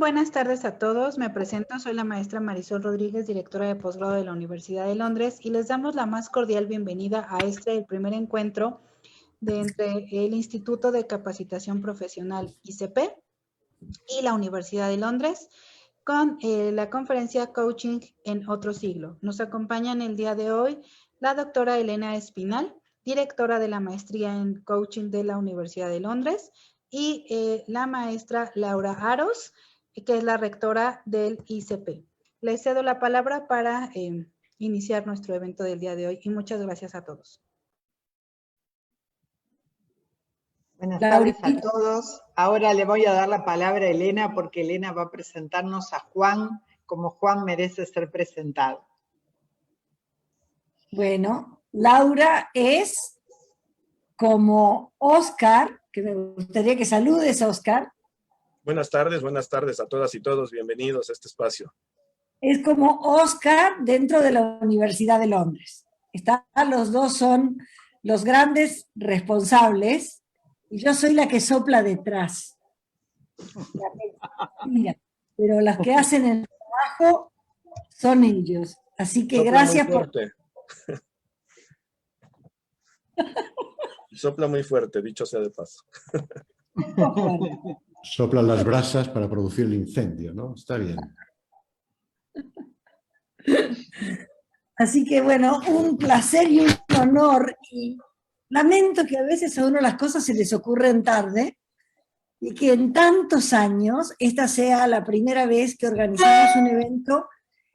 buenas tardes a todos. Me presento, soy la maestra Marisol Rodríguez, directora de posgrado de la Universidad de Londres, y les damos la más cordial bienvenida a el primer encuentro entre el Instituto de Capacitación Profesional ICP y la Universidad de Londres con la conferencia Coaching en otro siglo. Nos acompañan el día de hoy la doctora Elena Espinal, directora de la maestría en Coaching de la Universidad de Londres, y la maestra Laura Aros, que es la rectora del ICP. Les cedo la palabra para iniciar nuestro evento del día de hoy y muchas gracias a todos. Buenas tardes a todos. Ahora le voy a dar la palabra a Elena porque Elena va a presentarnos a Juan como Juan merece ser presentado. Bueno, Laura es como Oscar, que me gustaría que saludes, Oscar. Buenas tardes a todas y todos. Bienvenidos a este espacio. Es como Oscar dentro de la Universidad de Londres. Los dos son los grandes responsables y yo soy la que sopla detrás. Mira, pero las que hacen el trabajo son ellos. Así que sopla gracias muy fuerte. Sopla muy fuerte, dicho sea de paso. Soplan las brasas para producir el incendio, ¿no? Está bien. Así que bueno, un placer y un honor. Y lamento que a veces a uno las cosas se les ocurren tarde y que en tantos años esta sea la primera vez que organizamos un evento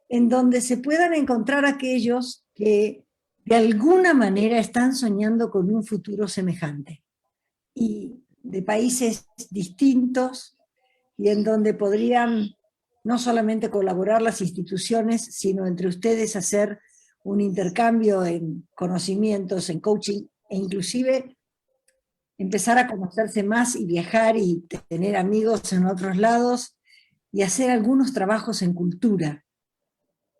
en donde se puedan encontrar aquellos que de alguna manera están soñando con un futuro semejante. Y de países distintos y en donde podrían no solamente colaborar las instituciones, sino entre ustedes hacer un intercambio en conocimientos, en coaching, e inclusive empezar a conocerse más y viajar y tener amigos en otros lados y hacer algunos trabajos en cultura.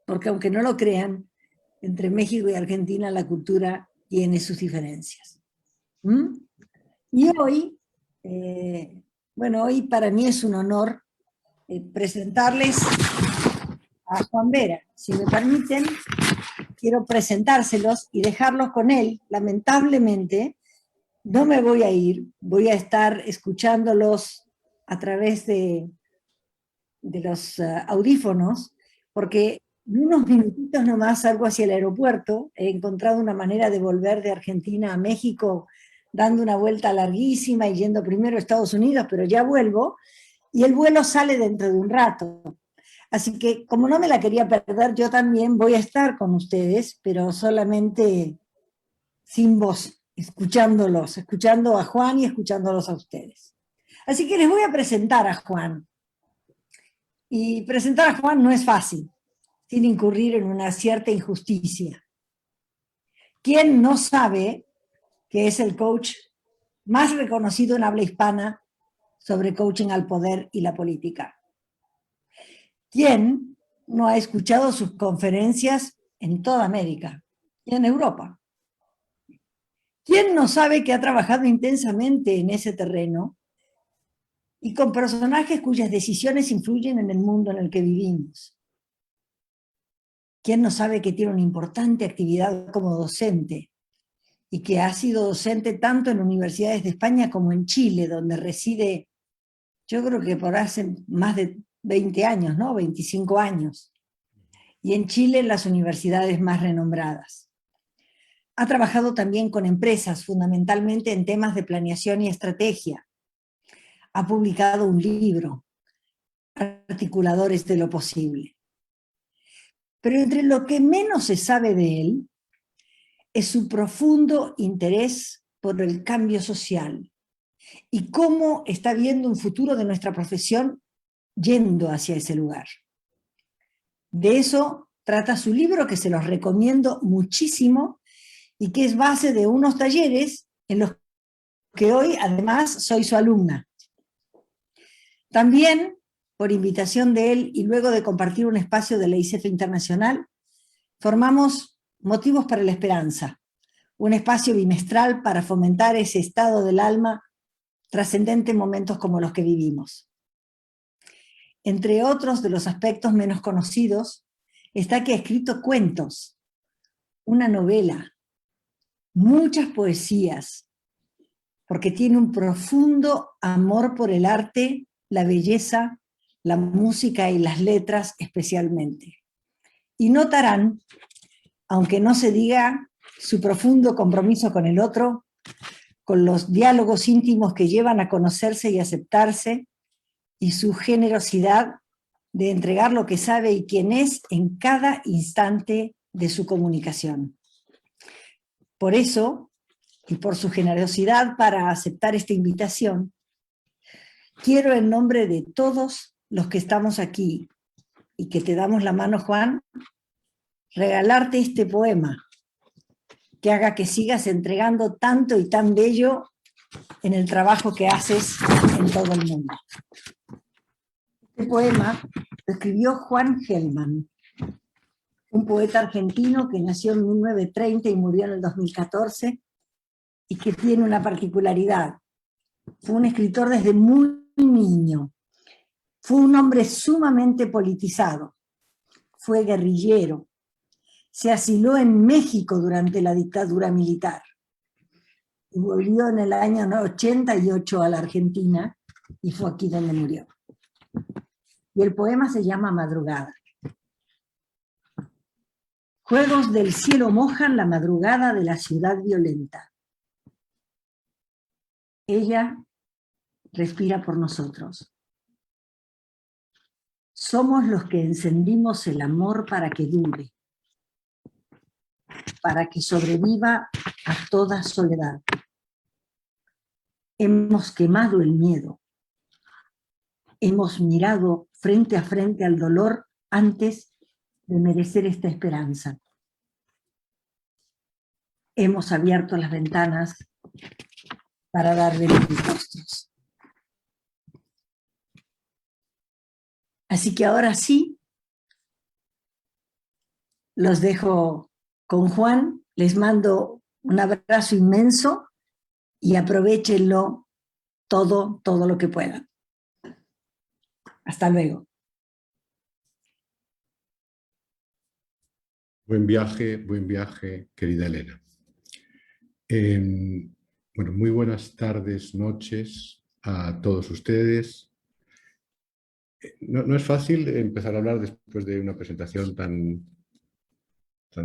Porque aunque no lo crean, entre México y Argentina la cultura tiene sus diferencias. Y hoy, hoy para mí es un honor presentarles a Juan Vera. Si me permiten, quiero presentárselos y dejarlos con él. Lamentablemente, no me voy a ir, voy a estar escuchándolos a través de los audífonos, porque en unos minutitos nomás salgo hacia el aeropuerto. He encontrado una manera de volver de Argentina a México dando una vuelta larguísima y yendo primero a Estados Unidos, pero ya vuelvo, y el vuelo sale dentro de un rato. Así que, como no me la quería perder, yo también voy a estar con ustedes, pero solamente sin voz, escuchándolos, escuchando a Juan y escuchándolos a ustedes. Así que les voy a presentar a Juan. Y presentar a Juan no es fácil, sin incurrir en una cierta injusticia. ¿Quién no sabe que es el coach más reconocido en habla hispana sobre coaching al poder y la política? ¿Quién no ha escuchado sus conferencias en toda América y en Europa? ¿Quién no sabe que ha trabajado intensamente en ese terreno y con personajes cuyas decisiones influyen en el mundo en el que vivimos? ¿Quién no sabe que tiene una importante actividad como docente y que ha sido docente tanto en universidades de España como en Chile, donde reside, yo creo que por hace más de 20 años, ¿no? 25 años. Y en Chile en las universidades más renombradas. Ha trabajado también con empresas, fundamentalmente en temas de planeación y estrategia. Ha publicado un libro, Articuladores de lo Posible. Pero entre lo que menos se sabe de él es su profundo interés por el cambio social y cómo está viendo un futuro de nuestra profesión yendo hacia ese lugar. De eso trata su libro, que se los recomiendo muchísimo y que es base de unos talleres en los que hoy además soy su alumna. También, por invitación de él y luego de compartir un espacio de la ICF Internacional, formamos Motivos para la Esperanza, un espacio bimestral para fomentar ese estado del alma trascendente en momentos como los que vivimos. Entre otros de los aspectos menos conocidos, está que ha escrito cuentos, una novela, muchas poesías, porque tiene un profundo amor por el arte, la belleza, la música y las letras especialmente. Y notarán, aunque no se diga, su profundo compromiso con el otro, con los diálogos íntimos que llevan a conocerse y aceptarse, y su generosidad de entregar lo que sabe y quién es en cada instante de su comunicación. Por eso, y por su generosidad para aceptar esta invitación, quiero en nombre de todos los que estamos aquí, y que te damos la mano, Juan, regalarte este poema, que haga que sigas entregando tanto y tan bello en el trabajo que haces en todo el mundo. Este poema lo escribió Juan Gelman, un poeta argentino que nació en 1930 y murió en el 2014, y que tiene una particularidad. Fue un escritor desde muy niño. Fue un hombre sumamente politizado. Fue guerrillero. Se asiló en México durante la dictadura militar. Y volvió en el año 88 a la Argentina, y fue aquí donde murió. Y el poema se llama Madrugada. Juegos del cielo mojan la madrugada de la ciudad violenta. Ella respira por nosotros. Somos los que encendimos el amor para que dure, para que sobreviva a toda soledad. Hemos quemado el miedo. Hemos mirado frente a frente al dolor antes de merecer esta esperanza. Hemos abierto las ventanas para darle los rostros. Así que ahora sí, los dejo con Juan, les mando un abrazo inmenso y aprovéchenlo todo lo que puedan. Hasta luego. Buen viaje, querida Elena. Bueno, muy buenas tardes, noches a todos ustedes. No es fácil empezar a hablar después de una presentación tan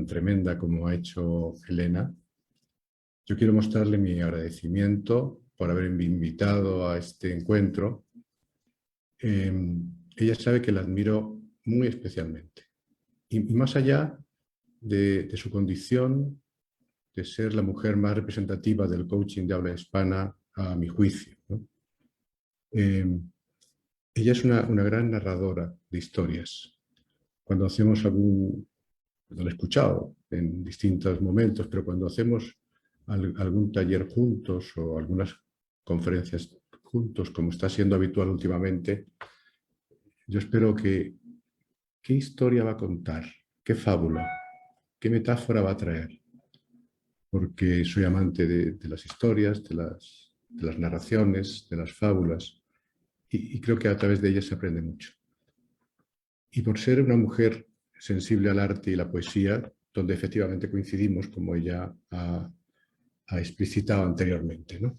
tremenda como ha hecho Elena. Yo quiero mostrarle mi agradecimiento por haberme invitado a este encuentro. Ella sabe que la admiro muy especialmente. Y más allá de su condición de ser la mujer más representativa del coaching de habla hispana, a mi juicio, ¿no? Ella es una gran narradora de historias. Cuando lo he escuchado en distintos momentos, pero cuando hacemos algún taller juntos o algunas conferencias juntos, como está siendo habitual últimamente, yo espero ¿qué historia va a contar? ¿Qué fábula? ¿Qué metáfora va a traer? Porque soy amante de las historias, de las narraciones, de las fábulas, y creo que a través de ellas se aprende mucho. Y por ser una mujer sensible al arte y la poesía, donde efectivamente coincidimos, como ella ha explicitado anteriormente, ¿no?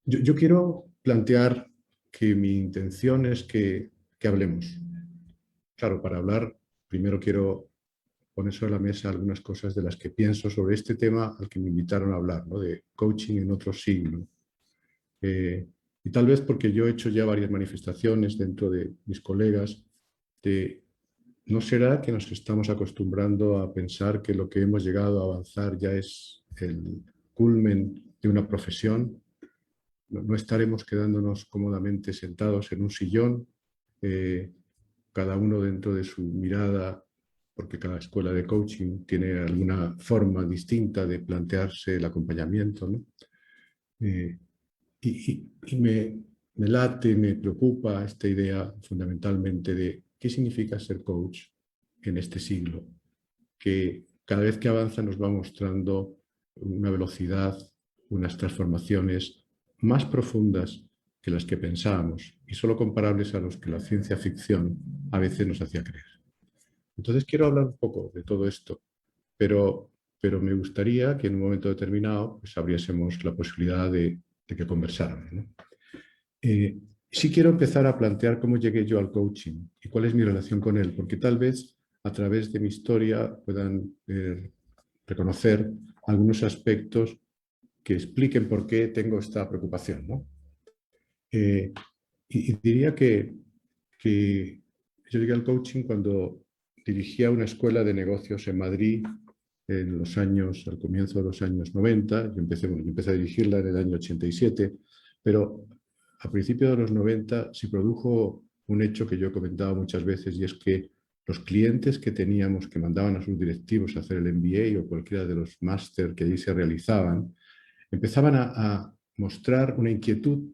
Yo quiero plantear que mi intención es que hablemos. Claro, para hablar, primero quiero poner sobre la mesa algunas cosas de las que pienso sobre este tema al que me invitaron a hablar, ¿no? De coaching en otro siglo. Y tal vez porque yo he hecho ya varias manifestaciones dentro de mis colegas, ¿no será que nos estamos acostumbrando a pensar que lo que hemos llegado a avanzar ya es el culmen de una profesión? ¿No estaremos quedándonos cómodamente sentados en un sillón, cada uno dentro de su mirada, porque cada escuela de coaching tiene alguna forma distinta de plantearse el acompañamiento, ¿no? Y me late, me preocupa esta idea fundamentalmente de qué significa ser coach en este siglo, que cada vez que avanza nos va mostrando una velocidad, unas transformaciones más profundas que las que pensábamos y solo comparables a los que la ciencia ficción a veces nos hacía creer. Entonces quiero hablar un poco de todo esto, pero me gustaría que en un momento determinado pues, abriésemos la posibilidad de que conversáramos, ¿no? Sí quiero empezar a plantear cómo llegué yo al coaching y cuál es mi relación con él, porque tal vez a través de mi historia puedan reconocer algunos aspectos que expliquen por qué tengo esta preocupación, ¿no? Y diría que yo llegué al coaching cuando dirigía una escuela de negocios en Madrid al comienzo de los años 90. Yo empecé a dirigirla en el año 87, pero a principios de los 90 se produjo un hecho que yo he comentado muchas veces, y es que los clientes que teníamos, que mandaban a sus directivos a hacer el MBA o cualquiera de los máster que allí se realizaban, empezaban a mostrar una inquietud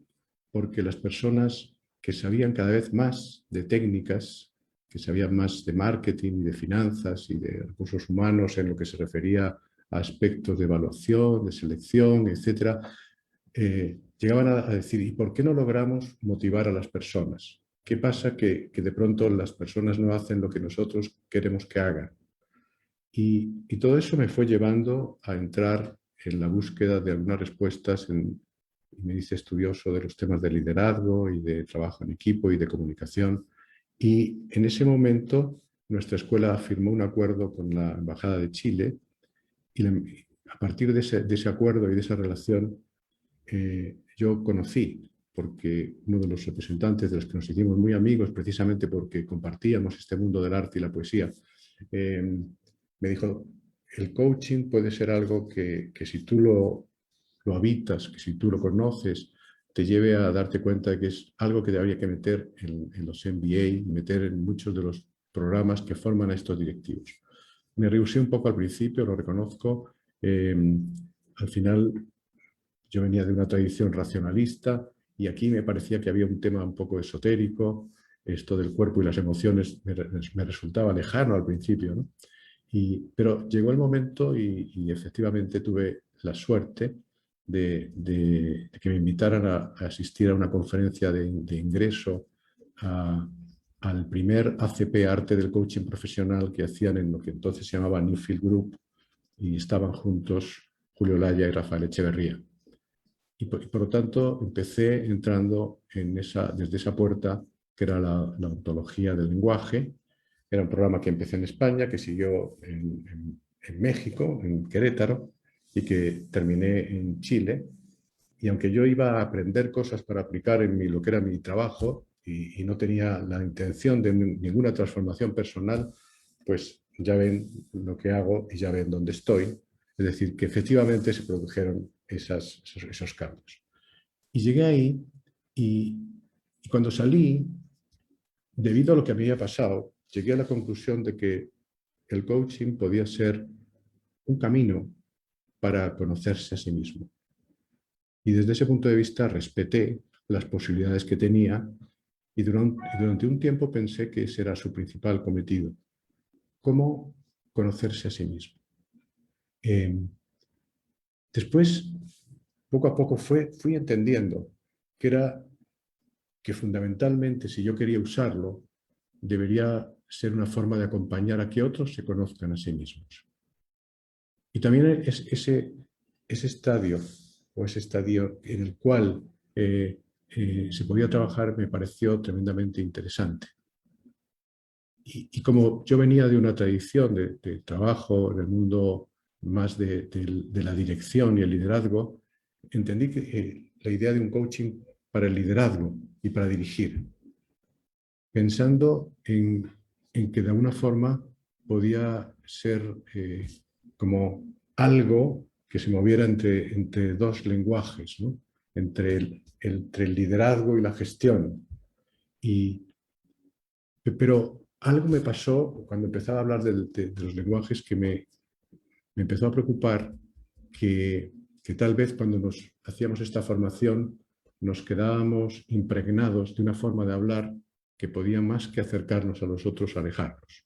porque las personas que sabían cada vez más de técnicas, que sabían más de marketing y de finanzas y de recursos humanos en lo que se refería a aspectos de evaluación, de selección, etcétera, llegaban a decir, ¿y por qué no logramos motivar a las personas? ¿Qué pasa que de pronto las personas no hacen lo que nosotros queremos que hagan? Y todo eso me fue llevando a entrar en la búsqueda de algunas respuestas me hice estudioso de los temas de liderazgo y de trabajo en equipo y de comunicación. Y en ese momento nuestra escuela firmó un acuerdo con la Embajada de Chile y a partir de ese acuerdo y de esa relación yo conocí, porque uno de los representantes de los que nos hicimos muy amigos, precisamente porque compartíamos este mundo del arte y la poesía, me dijo, el coaching puede ser algo que si tú lo habitas, que si tú lo conoces, te lleve a darte cuenta de que es algo que habría que meter en los MBA y meter en muchos de los programas que forman a estos directivos. Me rehusé un poco al principio, lo reconozco. Al final yo venía de una tradición racionalista y aquí me parecía que había un tema un poco esotérico. Esto del cuerpo y las emociones me resultaba lejano al principio, ¿no? Pero llegó el momento y efectivamente tuve la suerte de que me invitaran a asistir a una conferencia de ingreso al primer ACP Arte del Coaching Profesional que hacían en lo que entonces se llamaba Newfield Group, y estaban juntos Julio Laya y Rafael Echeverría. Y por lo tanto empecé entrando desde esa puerta que era la ontología del lenguaje. Era un programa que empecé en España, que siguió en México, en Querétaro, y que terminé en Chile. Y aunque yo iba a aprender cosas para aplicar en lo que era mi trabajo y no tenía la intención de ninguna transformación personal, pues ya ven lo que hago y ya ven dónde estoy. Es decir, que efectivamente se produjeron esos cambios. Y llegué ahí y cuando salí, debido a lo que me había pasado, llegué a la conclusión de que el coaching podía ser un camino para conocerse a sí mismo. Y desde ese punto de vista respeté las posibilidades que tenía y durante un tiempo pensé que ese era su principal cometido. ¿Cómo conocerse a sí mismo? Después, poco a poco fui entendiendo que fundamentalmente, si yo quería usarlo, debería ser una forma de acompañar a que otros se conozcan a sí mismos. Y también ese estadio en el cual se podía trabajar me pareció tremendamente interesante. Y como yo venía de una tradición de trabajo en el mundo más de la dirección y el liderazgo, entendí que la idea de un coaching para el liderazgo y para dirigir, pensando en que de alguna forma podía ser como algo que se moviera entre dos lenguajes, ¿no? entre el liderazgo y la gestión. Pero algo me pasó cuando empezaba a hablar de los lenguajes que me empezó a preocupar que tal vez cuando nos hacíamos esta formación nos quedábamos impregnados de una forma de hablar que podía más que acercarnos a los otros, alejarnos.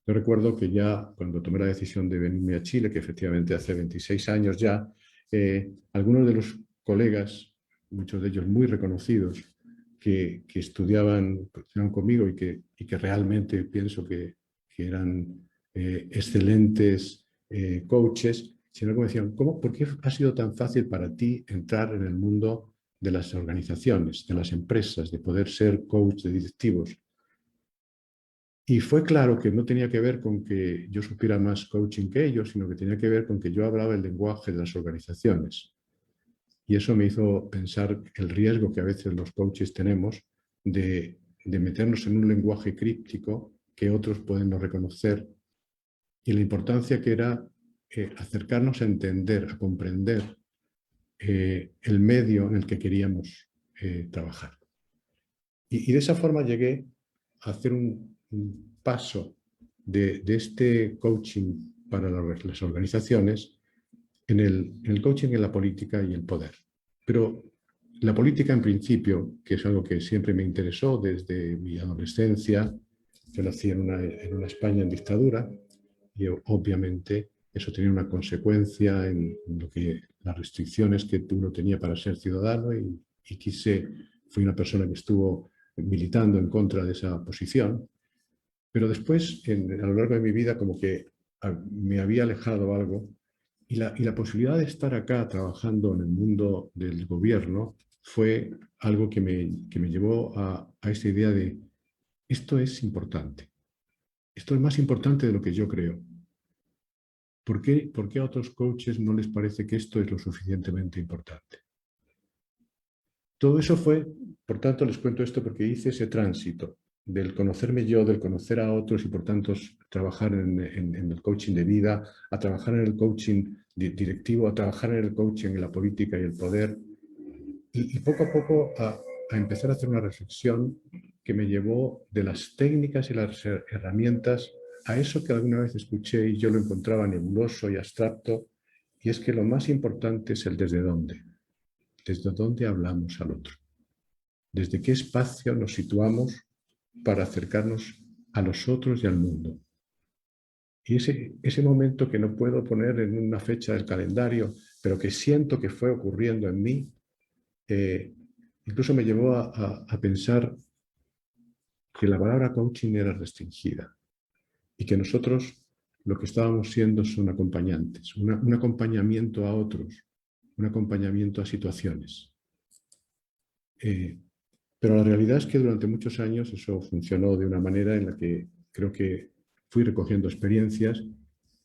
Yo recuerdo que ya cuando tomé la decisión de venirme a Chile, que efectivamente hace 26 años ya, algunos de los colegas muchos de ellos muy reconocidos, que estudiaban conmigo y que realmente pienso que eran excelentes coaches, sino que me decían, ¿por qué ha sido tan fácil para ti entrar en el mundo de las organizaciones, de las empresas, de poder ser coach de directivos? Y fue claro que no tenía que ver con que yo supiera más coaching que ellos, sino que tenía que ver con que yo hablaba el lenguaje de las organizaciones. Y eso me hizo pensar el riesgo que a veces los coaches tenemos de meternos en un lenguaje críptico que otros pueden no reconocer, y la importancia que era acercarnos a entender, a comprender el medio en el que queríamos trabajar. Y de esa forma llegué a hacer un paso de este coaching para las organizaciones en el coaching en la política y el poder. Pero la política en principio, que es algo que siempre me interesó desde mi adolescencia, yo nací en una España en dictadura, y obviamente eso tenía una consecuencia en las restricciones que uno tenía para ser ciudadano, y fui una persona que estuvo militando en contra de esa posición, pero después, a lo largo de mi vida, como que me había alejado algo, y la posibilidad de estar acá trabajando en el mundo del gobierno fue algo que me llevó a esta idea de esto es importante, esto es más importante de lo que yo creo. ¿Por qué a otros coaches no les parece que esto es lo suficientemente importante? Todo eso fue, por tanto, les cuento esto porque hice ese tránsito del conocerme yo, del conocer a otros y por tanto trabajar en el coaching de vida, a trabajar en el coaching directivo, a trabajar en el coaching en la política y el poder, y poco a poco a empezar a hacer una reflexión que me llevó de las técnicas y las herramientas a eso que alguna vez escuché y yo lo encontraba nebuloso y abstracto, y es que lo más importante es el desde dónde. Desde dónde hablamos al otro. Desde qué espacio nos situamos para acercarnos a los otros y al mundo. Y ese momento que no puedo poner en una fecha del calendario, pero que siento que fue ocurriendo en mí, incluso me llevó a pensar que la palabra coaching era restringida y que nosotros lo que estábamos siendo son acompañantes, un acompañamiento a otros, un acompañamiento a situaciones. Pero la realidad es que durante muchos años eso funcionó de una manera en la que creo que fui recogiendo experiencias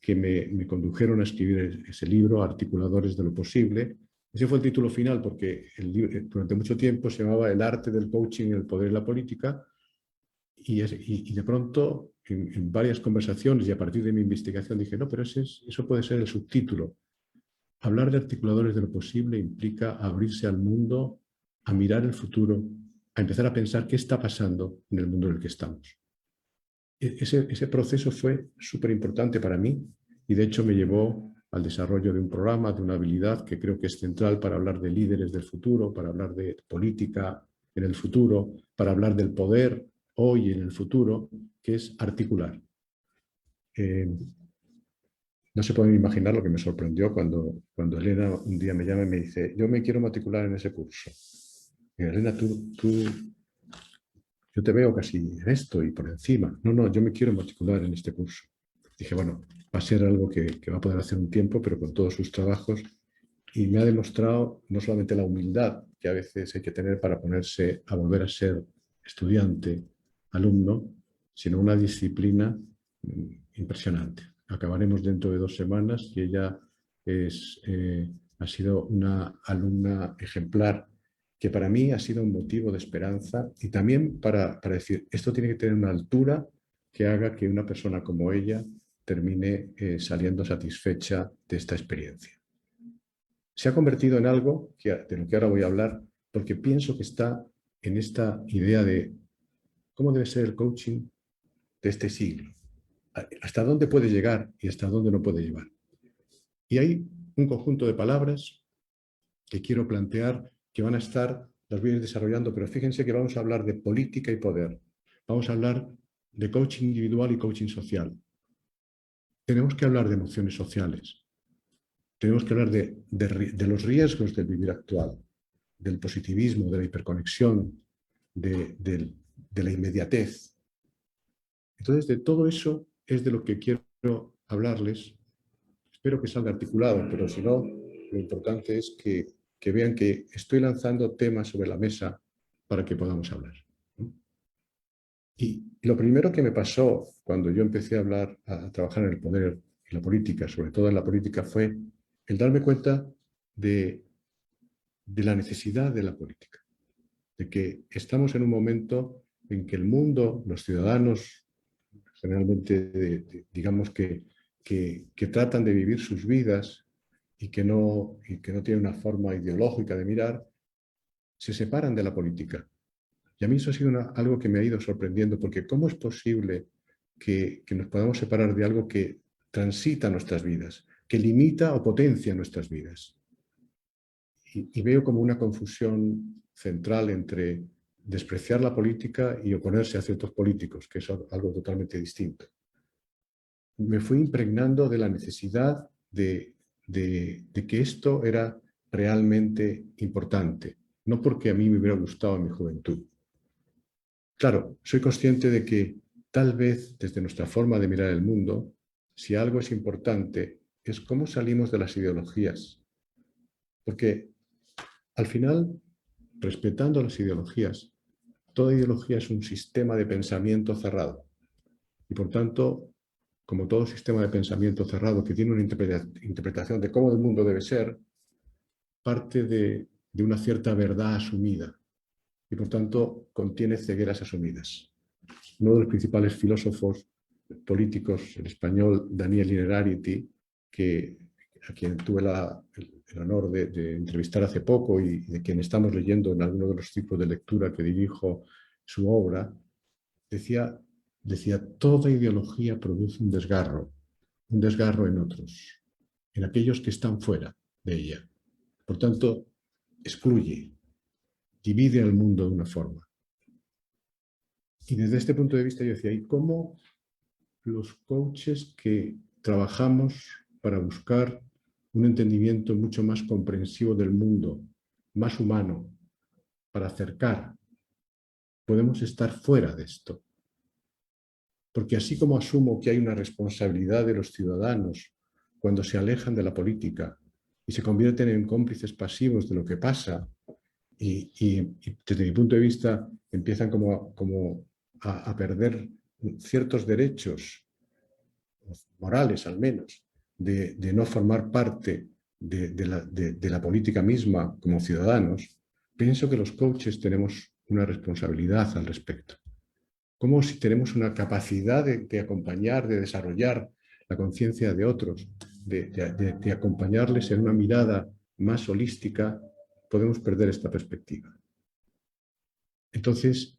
que me condujeron a escribir ese libro, Articuladores de lo Posible. Ese fue el título final porque el libro durante mucho tiempo se llamaba El arte del coaching, el poder y la política, y de pronto en varias conversaciones y a partir de mi investigación dije, no, pero eso puede ser el subtítulo. Hablar de articuladores de lo posible implica abrirse al mundo, a mirar el futuro, a empezar a pensar qué está pasando en el mundo en el que estamos. Ese proceso fue súper importante para mí y de hecho me llevó al desarrollo de un programa, de una habilidad que creo que es central para hablar de líderes del futuro, para hablar de política en el futuro, para hablar del poder hoy y en el futuro, que es articular. No se pueden imaginar lo que me sorprendió cuando Elena un día me llama y me dice, yo me quiero matricular en ese curso. Y Elena, yo te veo casi en esto y por encima. No, yo me quiero matricular en este curso. Dije, bueno, va a ser algo que va a poder hacer un tiempo, pero con todos sus trabajos. Y me ha demostrado no solamente la humildad que a veces hay que tener para ponerse a volver a ser estudiante, alumno, sino una disciplina impresionante. Acabaremos dentro de 2 semanas y ella ha sido una alumna ejemplar que para mí ha sido un motivo de esperanza y también para decir, esto tiene que tener una altura que haga que una persona como ella termine saliendo satisfecha de esta experiencia. Se ha convertido en algo de lo que ahora voy a hablar, porque pienso que está en esta idea de cómo debe ser el coaching de este siglo. Hasta dónde puede llegar y hasta dónde no puede llevar. Y hay un conjunto de palabras que quiero plantear que van a estar, las voy a ir desarrollando, pero fíjense que vamos a hablar de política y poder. Vamos a hablar de coaching individual y coaching social. Tenemos que hablar de emociones sociales. Tenemos que hablar de los riesgos del vivir actual. del positivismo, de la hiperconexión, de la inmediatez. Entonces, de todo eso es de lo que quiero hablarles. Espero que salga articulado, pero si no, lo importante es que vean que estoy lanzando temas sobre la mesa para que podamos hablar. Y lo primero que me pasó cuando yo empecé a hablar, a trabajar en el poder y la política, sobre todo en la política, fue el darme cuenta de la necesidad de la política, de que estamos en un momento en que el mundo, los ciudadanos, generalmente, digamos que tratan de vivir sus vidas y que no tienen una forma ideológica de mirar, se separan de la política. Y a mí eso ha sido algo que me ha ido sorprendiendo, porque ¿cómo es posible que nos podamos separar de algo que transita nuestras vidas, que limita o potencia nuestras vidas? Y veo como una confusión central entre despreciar la política y oponerse a ciertos políticos, que es algo totalmente distinto. Me fui impregnando de la necesidad de que esto era realmente importante, no porque a mí me hubiera gustado en mi juventud. Claro, soy consciente de que tal vez desde nuestra forma de mirar el mundo, si algo es importante, es cómo salimos de las ideologías. Porque al final, respetando las ideologías, toda ideología es un sistema de pensamiento cerrado. Y por tanto, como todo sistema de pensamiento cerrado que tiene una interpretación de cómo el mundo debe ser, parte de una cierta verdad asumida. Y por tanto, contiene cegueras asumidas. Uno de los principales filósofos políticos, el español Daniel Innerarity, a quien tuve el honor de entrevistar hace poco y de quien estamos leyendo en alguno de los ciclos de lectura que dirijo su obra, decía, toda ideología produce un desgarro en otros, en aquellos que están fuera de ella. Por tanto, excluye, divide al mundo de una forma. Y desde este punto de vista yo decía, ¿y cómo los coaches que trabajamos para buscar un entendimiento mucho más comprensivo del mundo, más humano, para acercar, podemos estar fuera de esto? Porque así como asumo que hay una responsabilidad de los ciudadanos cuando se alejan de la política y se convierten en cómplices pasivos de lo que pasa, y desde mi punto de vista empiezan como a perder ciertos derechos morales, al menos, de no formar parte de la política misma como ciudadanos, pienso que los coaches tenemos una responsabilidad al respecto. Como si tenemos una capacidad de acompañar, de desarrollar la conciencia de otros, de acompañarles en una mirada más holística, podemos perder esta perspectiva. Entonces,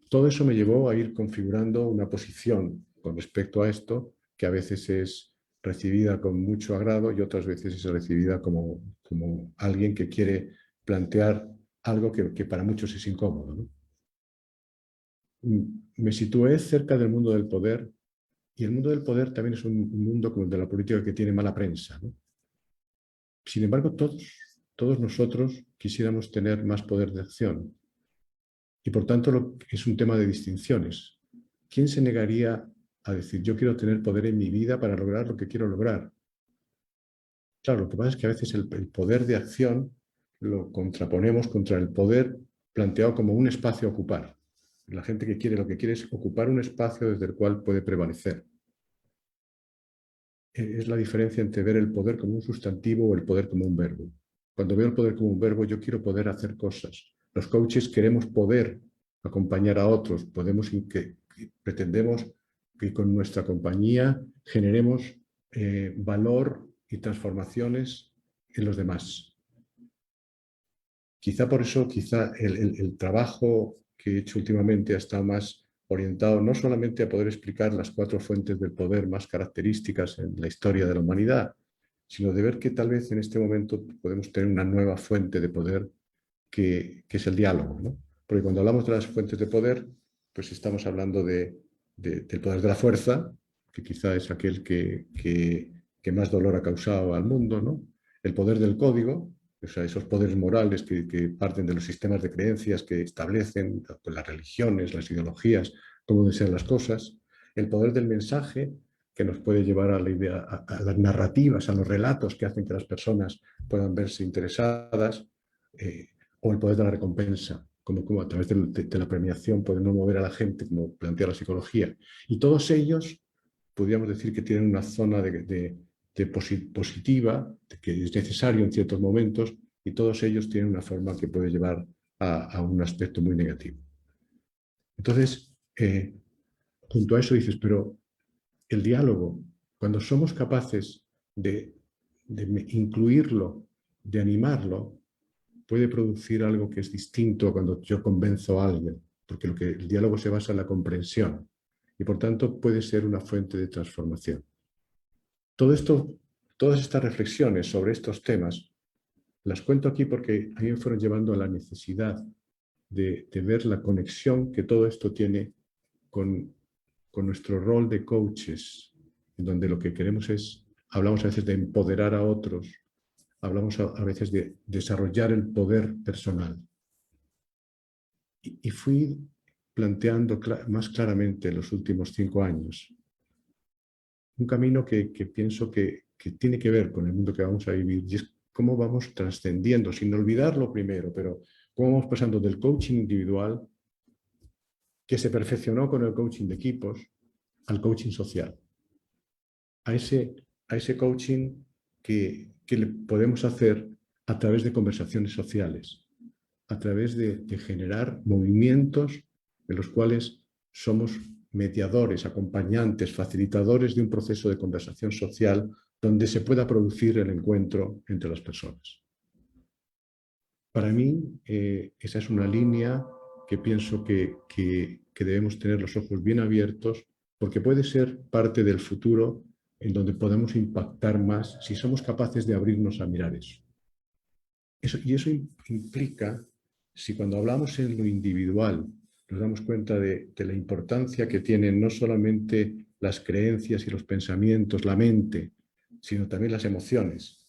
todo eso me llevó a ir configurando una posición con respecto a esto, que a veces es recibida con mucho agrado y otras veces es recibida como alguien que quiere plantear algo que para muchos es incómodo, ¿no? Me situé cerca del mundo del poder, y el mundo del poder también es un mundo como el de la política que tiene mala prensa, ¿no? Sin embargo, todos nosotros quisiéramos tener más poder de acción. Y por tanto es un tema de distinciones. ¿Quién se negaría a decir, yo quiero tener poder en mi vida para lograr lo que quiero lograr? Claro, lo que pasa es que a veces el poder de acción lo contraponemos contra el poder planteado como un espacio a ocupar. La gente que quiere lo que quiere es ocupar un espacio desde el cual puede prevalecer. Es la diferencia entre ver el poder como un sustantivo o el poder como un verbo. Cuando veo el poder como un verbo, yo quiero poder hacer cosas. Los coaches queremos poder acompañar a otros, pretendemos que con nuestra compañía generemos valor y transformaciones en los demás. Quizá por eso, el trabajo que he hecho últimamente ha estado más orientado no solamente a poder explicar las 4 fuentes del poder más características en la historia de la humanidad, sino de ver que tal vez en este momento podemos tener una nueva fuente de poder que es el diálogo, ¿no? Porque cuando hablamos de las fuentes de poder, pues estamos hablando del poder de la fuerza, que quizá es aquel que más dolor ha causado al mundo, ¿no? El poder del código, o sea, esos poderes morales que parten de los sistemas de creencias que establecen pues, las religiones, las ideologías, cómo deben ser las cosas, el poder del mensaje, que nos puede llevar a la idea, a las narrativas, a los relatos que hacen que las personas puedan verse interesadas, o el poder de la recompensa, como a través de la premiación podemos mover a la gente, como plantea la psicología. Y todos ellos, podríamos decir que tienen una zona positiva, que es necesario en ciertos momentos, y todos ellos tienen una forma que puede llevar a un aspecto muy negativo. Entonces, junto a eso dices, pero el diálogo, cuando somos capaces de incluirlo, de animarlo, puede producir algo que es distinto cuando yo convenzo a alguien, porque el diálogo se basa en la comprensión y por tanto puede ser una fuente de transformación. Todo esto, todas estas reflexiones sobre estos temas, las cuento aquí porque a mí me fueron llevando a la necesidad de ver la conexión que todo esto tiene con nuestro rol de coaches, en donde lo que queremos es, hablamos a veces de empoderar a otros, hablamos a veces de desarrollar el poder personal. Y fui planteando más claramente en los últimos 5 años un camino que pienso que tiene que ver con el mundo que vamos a vivir, y es cómo vamos trascendiendo, sin olvidarlo primero, pero cómo vamos pasando del coaching individual, que se perfeccionó con el coaching de equipos, al coaching social. A ese coaching que le podemos hacer a través de conversaciones sociales, a través de generar movimientos en los cuales somos mediadores, acompañantes, facilitadores de un proceso de conversación social donde se pueda producir el encuentro entre las personas. Para mí, esa es una línea que pienso que debemos tener los ojos bien abiertos, porque puede ser parte del futuro en donde podemos impactar más si somos capaces de abrirnos a mirar eso. Y eso implica, si cuando hablamos en lo individual nos damos cuenta de la importancia que tienen no solamente las creencias y los pensamientos, la mente, sino también las emociones.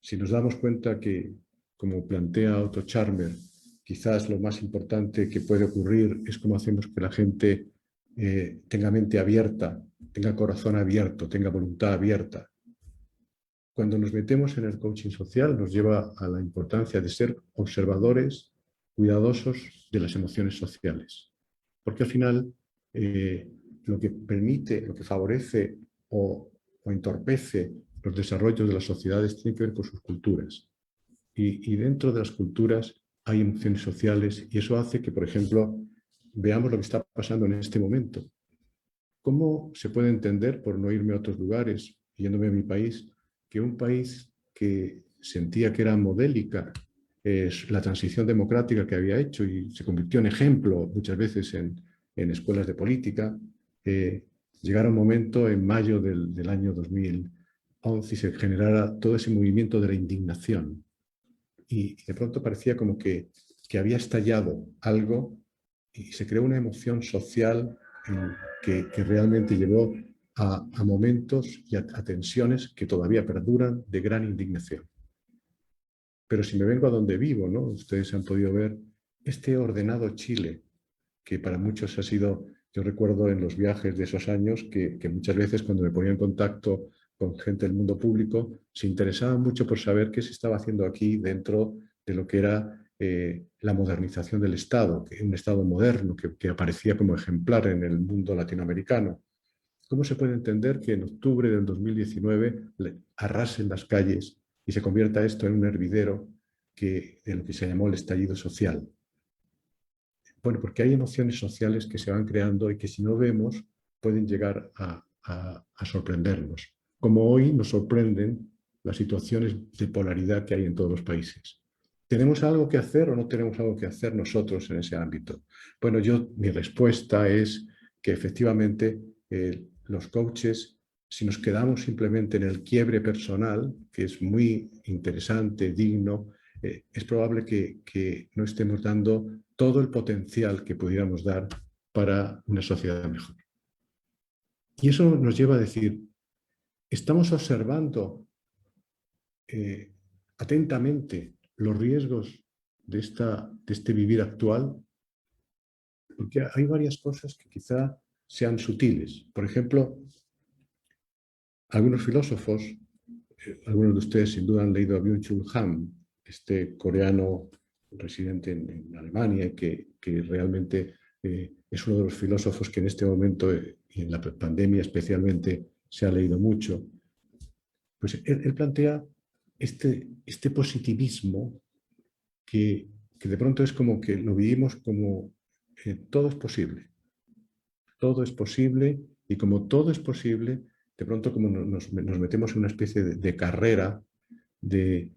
Si nos damos cuenta que, como plantea Otto Scharmer, quizás lo más importante que puede ocurrir es cómo hacemos que la gente tenga mente abierta, tenga corazón abierto, tenga voluntad abierta. Cuando nos metemos en el coaching social nos lleva a la importancia de ser observadores cuidadosos de las emociones sociales. Porque al final lo que permite, lo que favorece o entorpece los desarrollos de las sociedades tiene que ver con sus culturas. Y dentro de las culturas hay emociones sociales y eso hace que, por ejemplo, veamos lo que está pasando en este momento. ¿Cómo se puede entender, por no irme a otros lugares, yéndome a mi país, que un país que sentía que era modélica la transición democrática que había hecho y se convirtió en ejemplo muchas veces en escuelas de política, llegara un momento en mayo del año 2011 y se generara todo ese movimiento de la indignación? Y de pronto parecía como que había estallado algo y se creó una emoción social que realmente llevó a momentos y a tensiones que todavía perduran de gran indignación. Pero si me vengo a donde vivo, ¿no? Ustedes han podido ver este ordenado Chile, que para muchos ha sido, yo recuerdo en los viajes de esos años, que muchas veces cuando me ponía en contacto con gente del mundo público, se interesaban mucho por saber qué se estaba haciendo aquí dentro de lo que era la modernización del Estado, un Estado moderno que aparecía como ejemplar en el mundo latinoamericano. ¿Cómo se puede entender que en octubre del 2019 arrasen las calles y se convierta esto en un hervidero de lo que se llamó el estallido social? Bueno, porque hay emociones sociales que se van creando y que si no vemos pueden llegar a sorprendernos, como hoy nos sorprenden las situaciones de polaridad que hay en todos los países. ¿Tenemos algo que hacer o no tenemos algo que hacer nosotros en ese ámbito? Bueno, mi respuesta es que efectivamente los coaches, si nos quedamos simplemente en el quiebre personal, que es muy interesante, digno, es probable que no estemos dando todo el potencial que pudiéramos dar para una sociedad mejor. Y eso nos lleva a decir, ¿estamos observando atentamente los riesgos de este vivir actual, porque hay varias cosas que quizá sean sutiles. Por ejemplo, algunos filósofos, algunos de ustedes sin duda han leído a Byung-Chul Han, este coreano residente en Alemania, que realmente es uno de los filósofos que en este momento, y en la pandemia especialmente, se ha leído mucho. Pues él plantea este positivismo que de pronto es como que lo vivimos como todo es posible. Todo es posible, y como todo es posible, de pronto como nos metemos en una especie de carrera que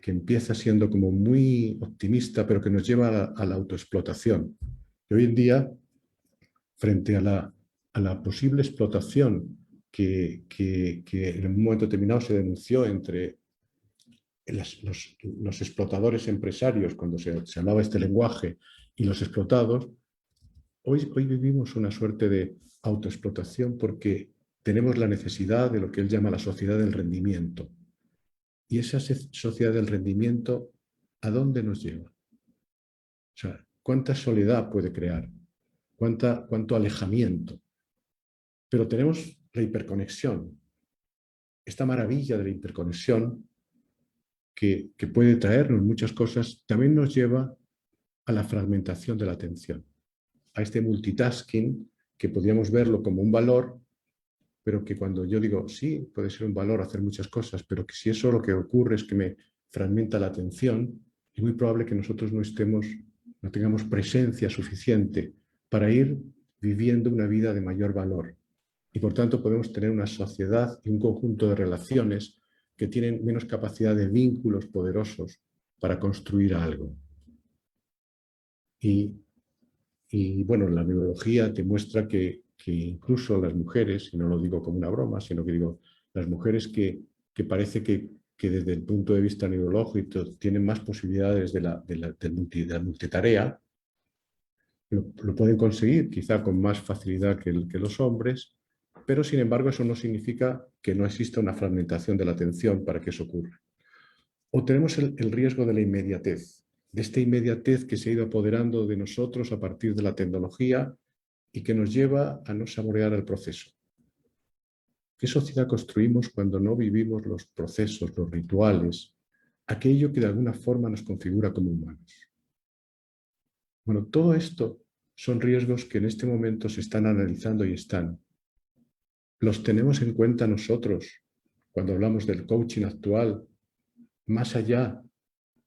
empieza siendo como muy optimista, pero que nos lleva a la autoexplotación. Y hoy en día, frente a la posible explotación que en un momento determinado se denunció entre los explotadores empresarios, cuando se hablaba este lenguaje, y los explotados, hoy vivimos una suerte de autoexplotación porque tenemos la necesidad de lo que él llama la sociedad del rendimiento. Y esa sociedad del rendimiento, ¿a dónde nos lleva? O sea, ¿cuánta soledad puede crear? ¿Cuánto alejamiento? Pero tenemos la hiperconexión, esta maravilla de la hiperconexión que puede traernos muchas cosas, también nos lleva a la fragmentación de la atención, a este multitasking que podríamos verlo como un valor, pero que cuando yo digo, sí, puede ser un valor hacer muchas cosas, pero que si eso lo que ocurre es que me fragmenta la atención, es muy probable que nosotros no tengamos presencia suficiente para ir viviendo una vida de mayor valor. Y por tanto podemos tener una sociedad y un conjunto de relaciones que tienen menos capacidad de vínculos poderosos para construir algo. Y bueno, la neurología te muestra que incluso las mujeres, y no lo digo como una broma, sino que digo, las mujeres que parece que desde el punto de vista neurológico tienen más posibilidades de la multitarea, lo pueden conseguir quizá con más facilidad que los hombres, pero sin embargo eso no significa que no exista una fragmentación de la atención para que eso ocurra. O tenemos el riesgo de la inmediatez, de esta inmediatez que se ha ido apoderando de nosotros a partir de la tecnología y que nos lleva a no saborear el proceso. ¿Qué sociedad construimos cuando no vivimos los procesos, los rituales, aquello que de alguna forma nos configura como humanos? Bueno, todo esto son riesgos que en este momento se están analizando y están. Los tenemos en cuenta nosotros cuando hablamos del coaching actual, más allá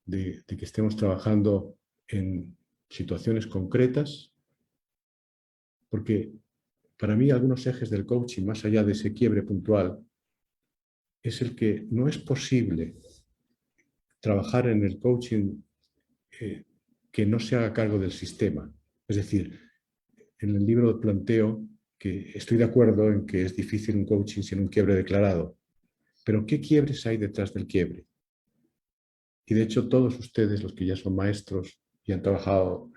de que estemos trabajando en situaciones concretas, porque para mí algunos ejes del coaching, más allá de ese quiebre puntual, es el que no es posible trabajar en el coaching que no se haga cargo del sistema. Es decir, en el libro planteo que estoy de acuerdo en que es difícil un coaching sin un quiebre declarado, pero ¿qué quiebres hay detrás del quiebre? Y de hecho todos ustedes, los que ya son maestros y han trabajado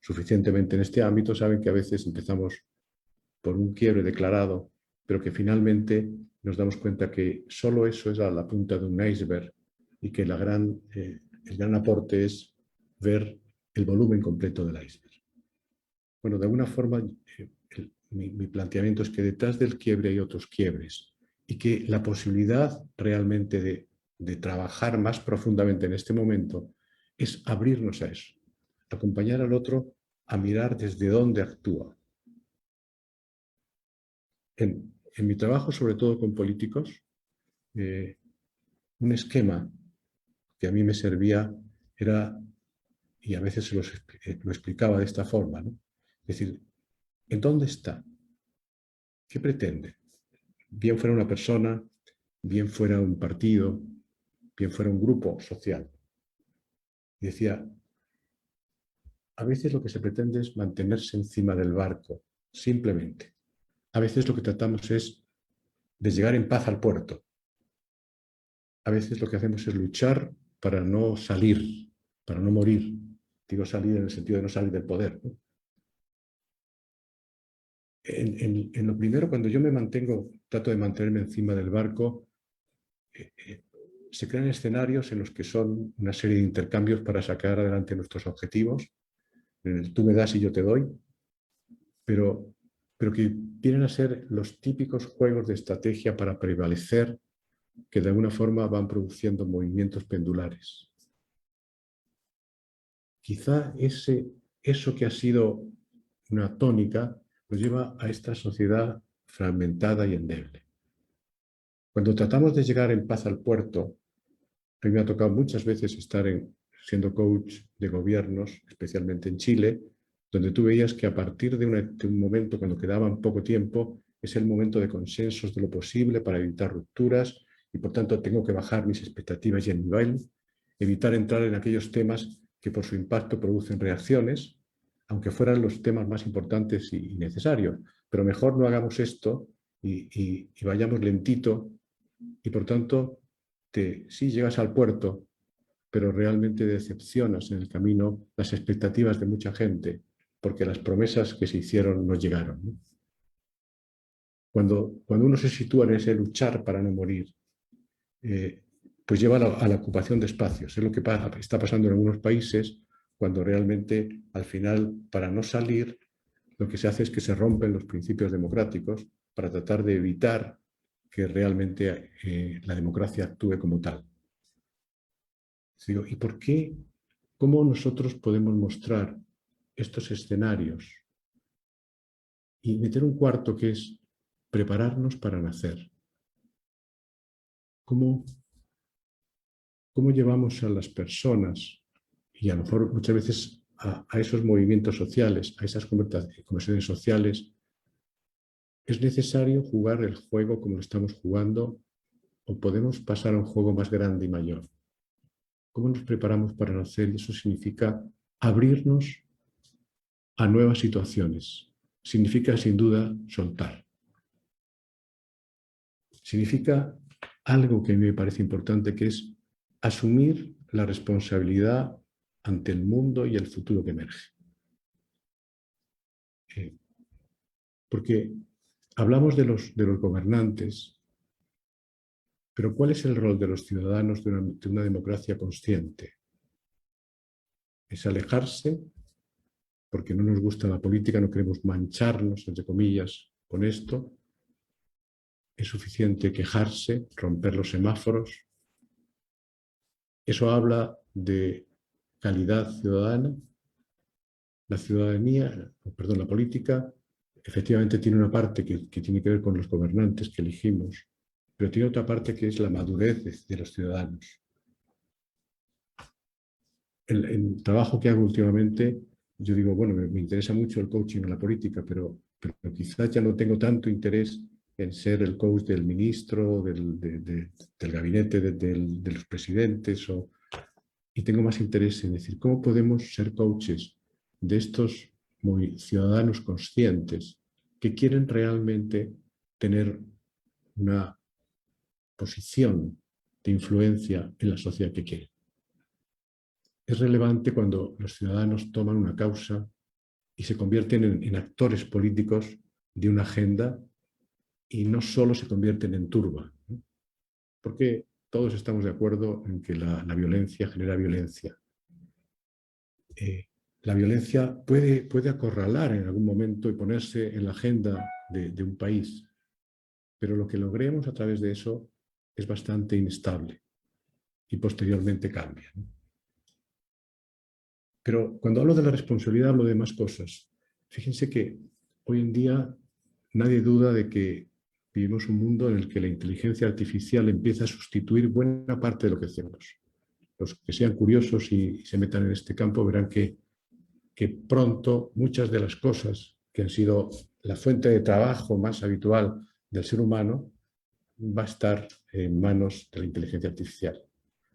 suficientemente en este ámbito, saben que a veces empezamos por un quiebre declarado, pero que finalmente nos damos cuenta que solo eso es la punta de un iceberg y que el gran aporte es ver el volumen completo del iceberg. Bueno, de alguna forma, mi planteamiento es que detrás del quiebre hay otros quiebres y que la posibilidad realmente de trabajar más profundamente en este momento es abrirnos a eso, acompañar al otro a mirar desde dónde actúa. En mi trabajo, sobre todo con políticos, un esquema que a mí me servía era, y a veces lo explicaba de esta forma, ¿no? Es decir, ¿en dónde está? ¿Qué pretende? Bien fuera una persona, bien fuera un partido, bien fuera un grupo social. Y decía, a veces lo que se pretende es mantenerse encima del barco, simplemente. A veces lo que tratamos es de llegar en paz al puerto. A veces lo que hacemos es luchar para no salir, para no morir. Digo salir en el sentido de no salir del poder, ¿no? En lo primero, cuando yo trato de mantenerme encima del barco, se crean escenarios en los que son una serie de intercambios para sacar adelante nuestros objetivos, en el tú me das y yo te doy, pero que vienen a ser los típicos juegos de estrategia para prevalecer, que de alguna forma van produciendo movimientos pendulares. Quizá eso que ha sido una tónica nos lleva a esta sociedad fragmentada y endeble. Cuando tratamos de llegar en paz al puerto, a mí me ha tocado muchas veces estar siendo coach de gobiernos, especialmente en Chile, donde tú veías que a partir de un momento, cuando quedaba poco tiempo, es el momento de consensos de lo posible para evitar rupturas y, por tanto, tengo que bajar mis expectativas y el nivel, evitar entrar en aquellos temas que por su impacto producen reacciones, aunque fueran los temas más importantes y necesarios. Pero mejor no hagamos esto y vayamos lentito y, por tanto, sí llegas al puerto, pero realmente decepcionas en el camino las expectativas de mucha gente, porque las promesas que se hicieron no llegaron, ¿no? Cuando uno se sitúa en ese luchar para no morir, pues lleva a la ocupación de espacios. Es lo que está pasando en algunos países, cuando realmente, al final, para no salir, lo que se hace es que se rompen los principios democráticos para tratar de evitar que realmente la democracia actúe como tal. Digo, ¿y por qué? ¿Cómo nosotros podemos mostrar estos escenarios y meter un cuarto que es prepararnos para nacer? ¿Cómo llevamos a las personas y a lo mejor muchas veces a esos movimientos sociales, a esas conversaciones sociales? ¿Es necesario jugar el juego como lo estamos jugando o podemos pasar a un juego más grande y mayor? ¿Cómo nos preparamos para nacer? Y eso significa abrirnos a nuevas situaciones. Significa, sin duda, soltar. Significa algo que a mí me parece importante, que es asumir la responsabilidad ante el mundo y el futuro que emerge. Porque hablamos de los gobernantes, pero ¿cuál es el rol de los ciudadanos de una democracia consciente? Es alejarse, porque no nos gusta la política, no queremos mancharnos, entre comillas, con esto. Es suficiente quejarse, romper los semáforos. Eso habla de calidad ciudadana. La política, efectivamente tiene una parte que tiene que ver con los gobernantes que elegimos, pero tiene otra parte que es la madurez de los ciudadanos. El trabajo que hago últimamente, yo digo, bueno, me interesa mucho el coaching en la política, pero quizás ya no tengo tanto interés en ser el coach del ministro, del gabinete de los presidentes, y tengo más interés en decir, ¿cómo podemos ser coaches de estos ciudadanos conscientes que quieren realmente tener una posición de influencia en la sociedad que quieren? Es relevante cuando los ciudadanos toman una causa y se convierten en actores políticos de una agenda y no solo se convierten en turba, ¿no? Porque todos estamos de acuerdo en que la violencia genera violencia. La violencia puede acorralar en algún momento y ponerse en la agenda de un país, pero lo que logremos a través de eso es bastante inestable y posteriormente cambia, ¿no? Pero cuando hablo de la responsabilidad hablo de más cosas. Fíjense que hoy en día nadie duda de que vivimos un mundo en el que la inteligencia artificial empieza a sustituir buena parte de lo que hacemos. Los que sean curiosos y se metan en este campo verán que pronto muchas de las cosas que han sido la fuente de trabajo más habitual del ser humano va a estar en manos de la inteligencia artificial.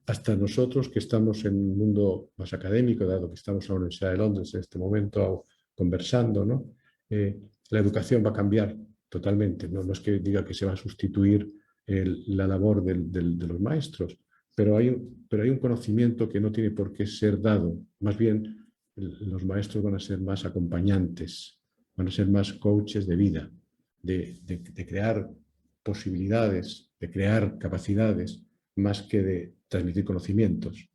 Hasta nosotros que estamos en un mundo más académico, dado que estamos en la Universidad de Londres en este momento conversando, ¿no? La educación va a cambiar totalmente. No es que diga que se va a sustituir la labor de los maestros, pero hay un conocimiento que no tiene por qué ser dado. Más bien, los maestros van a ser más acompañantes, van a ser más coaches de vida, de crear posibilidades, de crear capacidades, más que de transmitir conocimientos.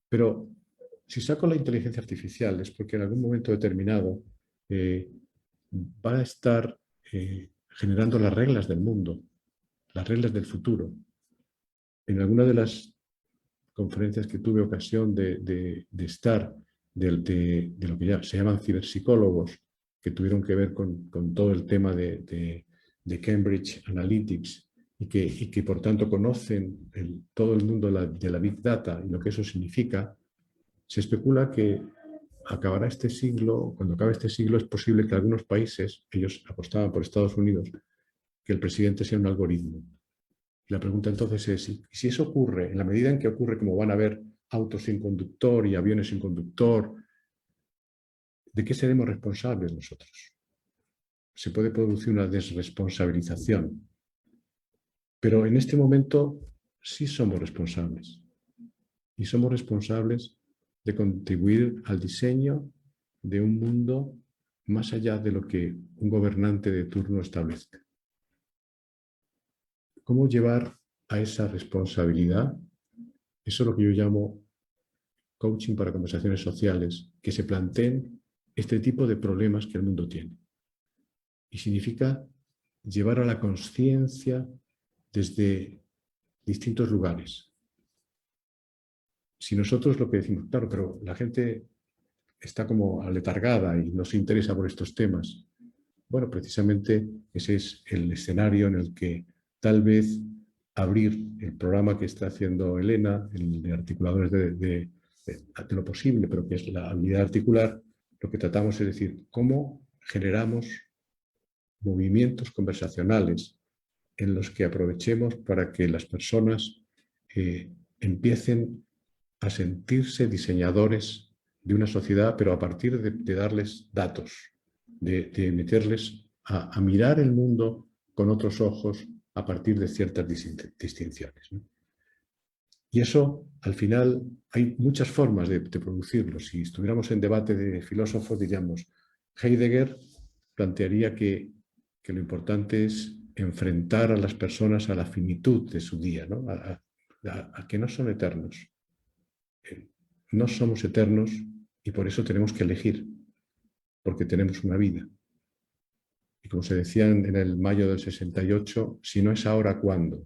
Pero si saco la inteligencia artificial es porque en algún momento determinado va a estar generando las reglas del mundo, las reglas del futuro. En alguna de las conferencias que tuve ocasión de estar, de lo que ya se llaman ciberpsicólogos, que tuvieron que ver con todo el tema de Cambridge Analytics y que por tanto conocen todo el mundo de la Big Data y lo que eso significa, se especula que acabará este siglo, cuando acabe este siglo es posible que algunos países, ellos apostaban por Estados Unidos, que el presidente sea un algoritmo. La pregunta entonces es, si eso ocurre, en la medida en que ocurre como van a haber autos sin conductor y aviones sin conductor, ¿de qué seremos responsables nosotros? Se puede producir una desresponsabilización. Pero en este momento sí somos responsables. Y somos responsables de contribuir al diseño de un mundo más allá de lo que un gobernante de turno establezca. ¿Cómo llevar a esa responsabilidad? Eso es lo que yo llamo coaching para conversaciones sociales, que se planteen este tipo de problemas que el mundo tiene. Y significa llevar a la conciencia desde distintos lugares. Si nosotros lo que decimos, claro, pero la gente está como aletargada y no se interesa por estos temas. Bueno, precisamente ese es el escenario en el que tal vez abrir el programa que está haciendo Elena, el de articuladores de lo posible, pero que es la habilidad articular, lo que tratamos es decir, cómo generamos movimientos conversacionales en los que aprovechemos para que las personas empiecen a sentirse diseñadores de una sociedad, pero a partir de darles datos, de meterles a mirar el mundo con otros ojos a partir de ciertas distinciones, ¿no? Y eso, al final, hay muchas formas de producirlo. Si estuviéramos en debate de filósofos, diríamos, Heidegger plantearía que lo importante es enfrentar a las personas a la finitud de su día, ¿no? A que no son eternos. No somos eternos y por eso tenemos que elegir, porque tenemos una vida. Y como se decía en el mayo del 68, si no es ahora, ¿cuándo?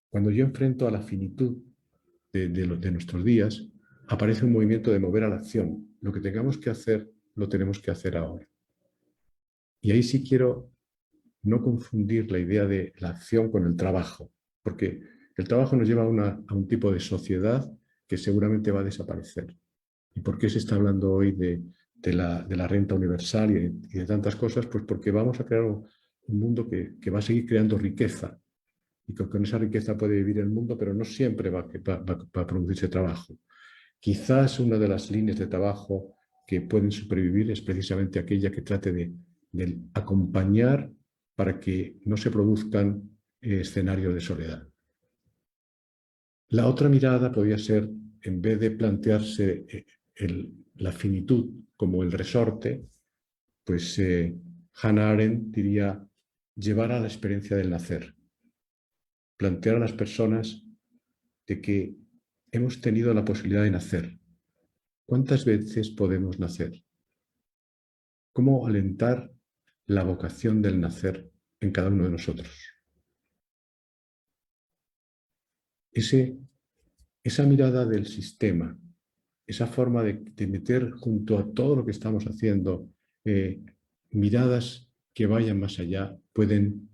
Cuando yo enfrento a la finitud de nuestros días, aparece un movimiento de mover a la acción. Lo que tengamos que hacer, lo tenemos que hacer ahora. Y ahí sí quiero no confundir la idea de la acción con el trabajo, porque el trabajo nos lleva a un tipo de sociedad que seguramente va a desaparecer. ¿Y por qué se está hablando hoy de la renta universal y de tantas cosas? Pues porque vamos a crear un mundo que va a seguir creando riqueza y que con esa riqueza puede vivir el mundo, pero no siempre va a producirse trabajo. Quizás una de las líneas de trabajo que pueden supervivir es precisamente aquella que trate de acompañar para que no se produzcan escenarios de soledad. La otra mirada podría ser, en vez de plantearse la finitud como el resorte, pues Hannah Arendt diría llevar a la experiencia del nacer. Plantear a las personas de que hemos tenido la posibilidad de nacer. ¿Cuántas veces podemos nacer? ¿Cómo alentar la vocación del nacer en cada uno de nosotros? Esa mirada del sistema, esa forma de meter junto a todo lo que estamos haciendo miradas que vayan más allá, pueden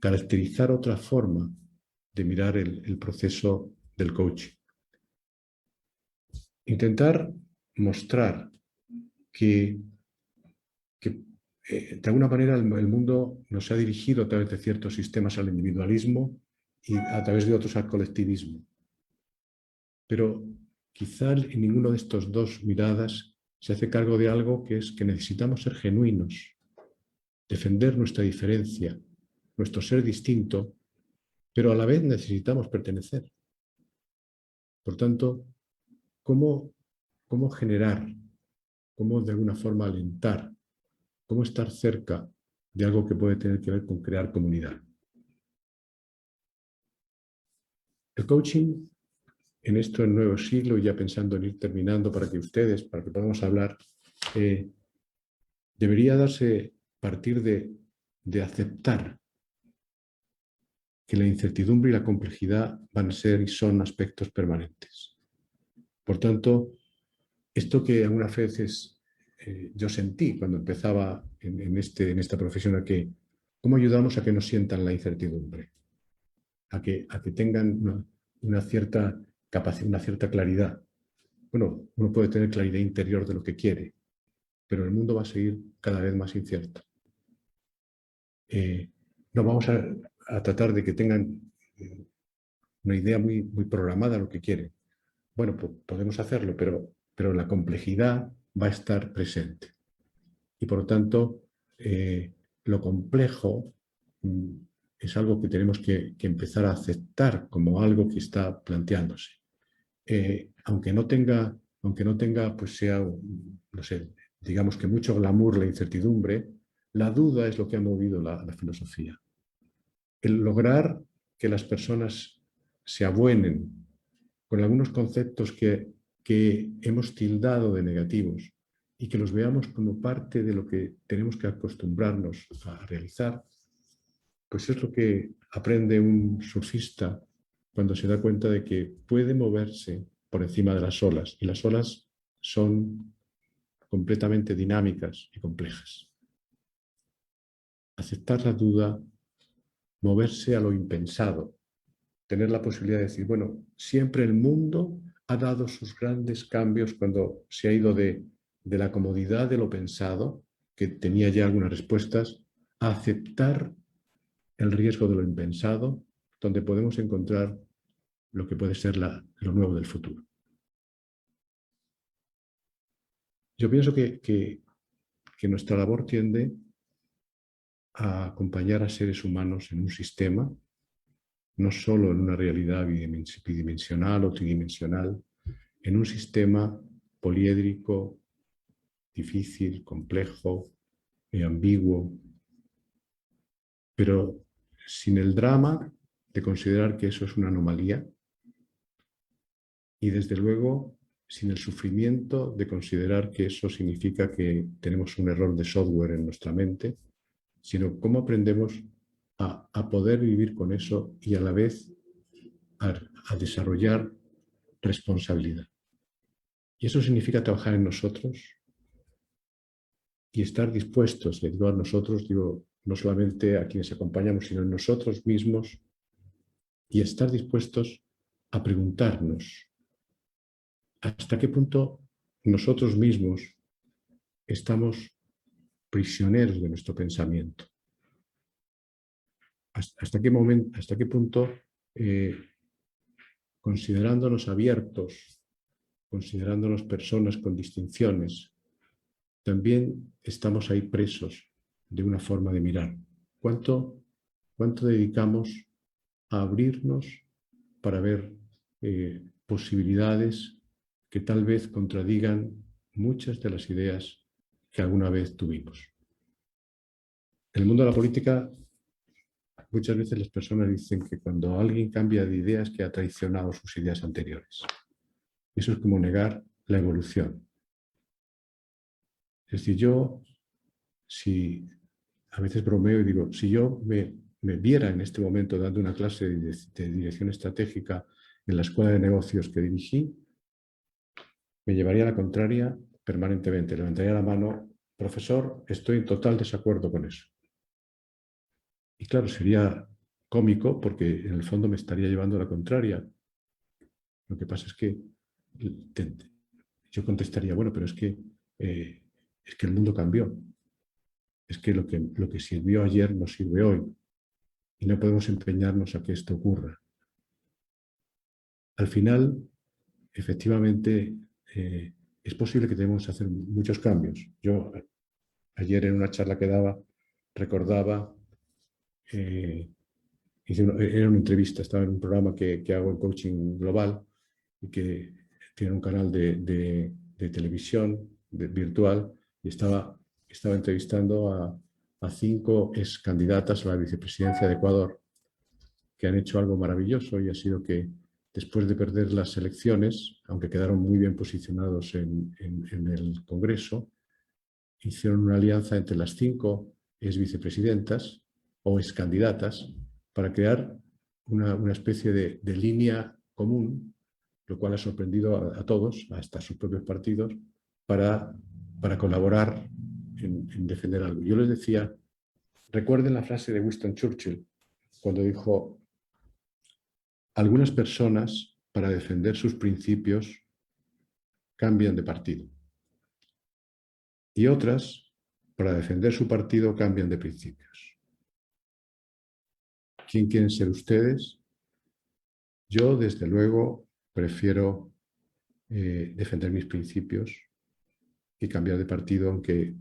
caracterizar otra forma de mirar el proceso del coaching. Intentar mostrar que de alguna manera el mundo nos ha dirigido a través de ciertos sistemas al individualismo y a través de otros al colectivismo. Pero quizá en ninguno de estos dos miradas se hace cargo de algo que es que necesitamos ser genuinos, defender nuestra diferencia, nuestro ser distinto, pero a la vez necesitamos pertenecer. Por tanto, ¿cómo generar, cómo de alguna forma alentar, cómo estar cerca de algo que puede tener que ver con crear comunidad? El coaching en esto, el nuevo siglo, y ya pensando en ir terminando para que ustedes, para que podamos hablar, debería darse partir de aceptar que la incertidumbre y la complejidad van a ser y son aspectos permanentes. Por tanto, esto que algunas veces yo sentí cuando empezaba en esta profesión, a que cómo ayudamos a que no sientan la incertidumbre, a que tengan una cierta capacidad, una cierta claridad. Bueno, uno puede tener claridad interior de lo que quiere, pero el mundo va a seguir cada vez más incierto. No vamos a tratar de que tengan una idea muy, muy programada de lo que quieren. Bueno, pues podemos hacerlo, pero la complejidad va a estar presente. Y por lo tanto, lo complejo es algo que tenemos que empezar a aceptar como algo que está planteándose. Aunque no tenga, pues sea, no sé, digamos que mucho glamour la incertidumbre, la duda es lo que ha movido la filosofía. El lograr que las personas se abuenen con algunos conceptos que hemos tildado de negativos y que los veamos como parte de lo que tenemos que acostumbrarnos a realizar, pues es lo que aprende un surfista cuando se da cuenta de que puede moverse por encima de las olas, y las olas son completamente dinámicas y complejas. Aceptar la duda, moverse a lo impensado, tener la posibilidad de decir, bueno, siempre el mundo ha dado sus grandes cambios cuando se ha ido de la comodidad de lo pensado, que tenía ya algunas respuestas, a aceptar el riesgo de lo impensado, donde podemos encontrar lo que puede ser lo nuevo del futuro. Yo pienso que nuestra labor tiende a acompañar a seres humanos en un sistema, no solo en una realidad bidimensional o tridimensional, en un sistema poliédrico, difícil, complejo, ambiguo, pero sin el drama de considerar que eso es una anomalía, y desde luego sin el sufrimiento de considerar que eso significa que tenemos un error de software en nuestra mente, sino cómo aprendemos a poder vivir con eso y a la vez a desarrollar responsabilidad. Y eso significa trabajar en nosotros y estar dispuestos, le digo a nosotros, digo no solamente a quienes acompañamos, sino en nosotros mismos, y estar dispuestos a preguntarnos hasta qué punto nosotros mismos estamos prisioneros de nuestro pensamiento. Hasta qué punto, considerándonos abiertos, considerándonos personas con distinciones, también estamos ahí presos de una forma de mirar. ¿Cuánto dedicamos a abrirnos para ver posibilidades que tal vez contradigan muchas de las ideas que alguna vez tuvimos? En el mundo de la política, muchas veces las personas dicen que cuando alguien cambia de ideas, que ha traicionado sus ideas anteriores. Eso es como negar la evolución. Es decir, a veces bromeo y digo, si yo me viera en este momento dando una clase de dirección estratégica en la escuela de negocios que dirigí, me llevaría a la contraria permanentemente. Levantaría la mano, profesor, estoy en total desacuerdo con eso. Y claro, sería cómico porque en el fondo me estaría llevando a la contraria. Lo que pasa es que yo contestaría, bueno, pero es que el mundo cambió. Es que lo que sirvió ayer no sirve hoy. Y no podemos empeñarnos a que esto ocurra. Al final, efectivamente, es posible que tengamos que hacer muchos cambios. Yo ayer en una charla que daba, recordaba, era una entrevista, estaba en un programa que hago en coaching global y que tiene un canal de televisión virtual, y estaba entrevistando a 5 ex candidatas a la vicepresidencia de Ecuador que han hecho algo maravilloso, y ha sido que después de perder las elecciones, aunque quedaron muy bien posicionados en el Congreso, hicieron una alianza entre las 5 exvicepresidentas o excandidatas para crear una especie de línea común, lo cual ha sorprendido a todos, hasta sus propios partidos, para colaborar en defender algo. Yo les decía, recuerden la frase de Winston Churchill, cuando dijo: algunas personas, para defender sus principios, cambian de partido. Y otras, para defender su partido, cambian de principios. ¿Quién quieren ser ustedes? Yo, desde luego, prefiero defender mis principios y cambiar de partido, aunque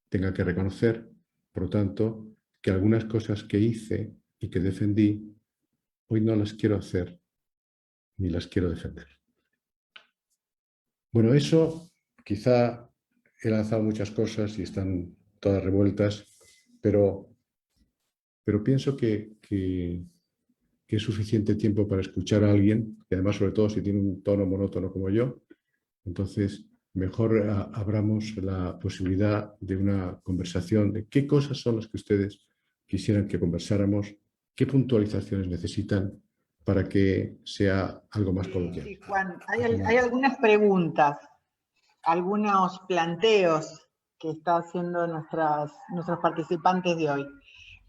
tenga que reconocer, por lo tanto, que algunas cosas que hice y que defendí, hoy no las quiero hacer ni las quiero defender. Bueno, eso quizá he lanzado muchas cosas y están todas revueltas, pero pienso que es suficiente tiempo para escuchar a alguien, y además, sobre todo, si tiene un tono monótono como yo. Entonces, mejor abramos la posibilidad de una conversación de qué cosas son las que ustedes quisieran que conversáramos, qué puntualizaciones necesitan para que sea algo más coloquial. Sí, Juan, hay algunas preguntas, algunos planteos que están haciendo nuestros participantes de hoy.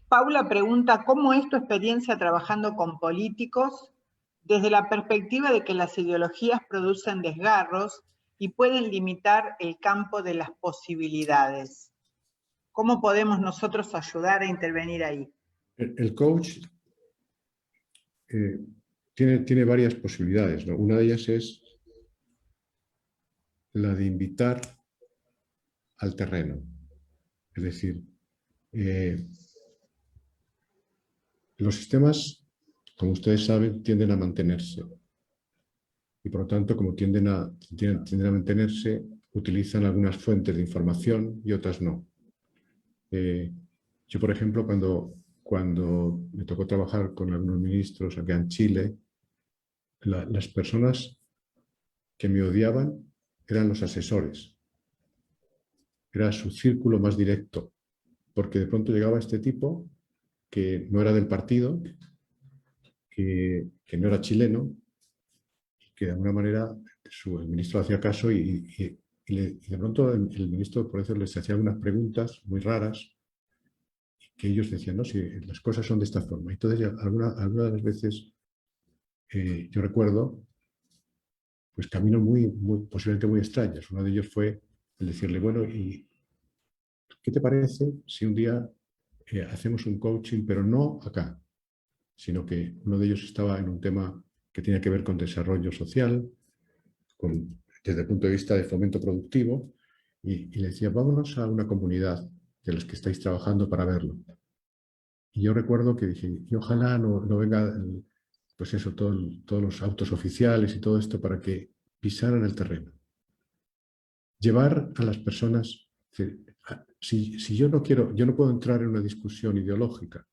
Paula pregunta, ¿cómo es tu experiencia trabajando con políticos desde la perspectiva de que las ideologías producen desgarros y pueden limitar el campo de las posibilidades? ¿Cómo podemos nosotros ayudar a intervenir ahí? El coach tiene varias posibilidades, ¿no? Una de ellas es la de invitar al terreno. Es decir, los sistemas, como ustedes saben, tienden a mantenerse. Y por lo tanto, como tienden a mantenerse, utilizan algunas fuentes de información y otras no. Yo, por ejemplo, cuando me tocó trabajar con algunos ministros acá en Chile, las personas que me odiaban eran los asesores. Era su círculo más directo, porque de pronto llegaba este tipo que no era del partido, que no era chileno, y que de alguna manera el ministro hacía caso y de pronto el ministro por eso les hacía unas preguntas muy raras que ellos decían, no, si las cosas son de esta forma. Entonces, algunas de las veces yo recuerdo pues caminos posiblemente muy extraños. Uno de ellos fue el decirle, bueno, ¿y qué te parece si un día hacemos un coaching, pero no acá, sino que uno de ellos estaba en un tema que tenía que ver con desarrollo social, desde el punto de vista de fomento productivo, y le decía, vámonos a una comunidad de las que estáis trabajando para verlo. Y yo recuerdo que dije, y ojalá no venga, pues eso, todos los autos oficiales y todo esto para que pisaran el terreno. Llevar a las personas, si yo no puedo entrar en una discusión ideológica,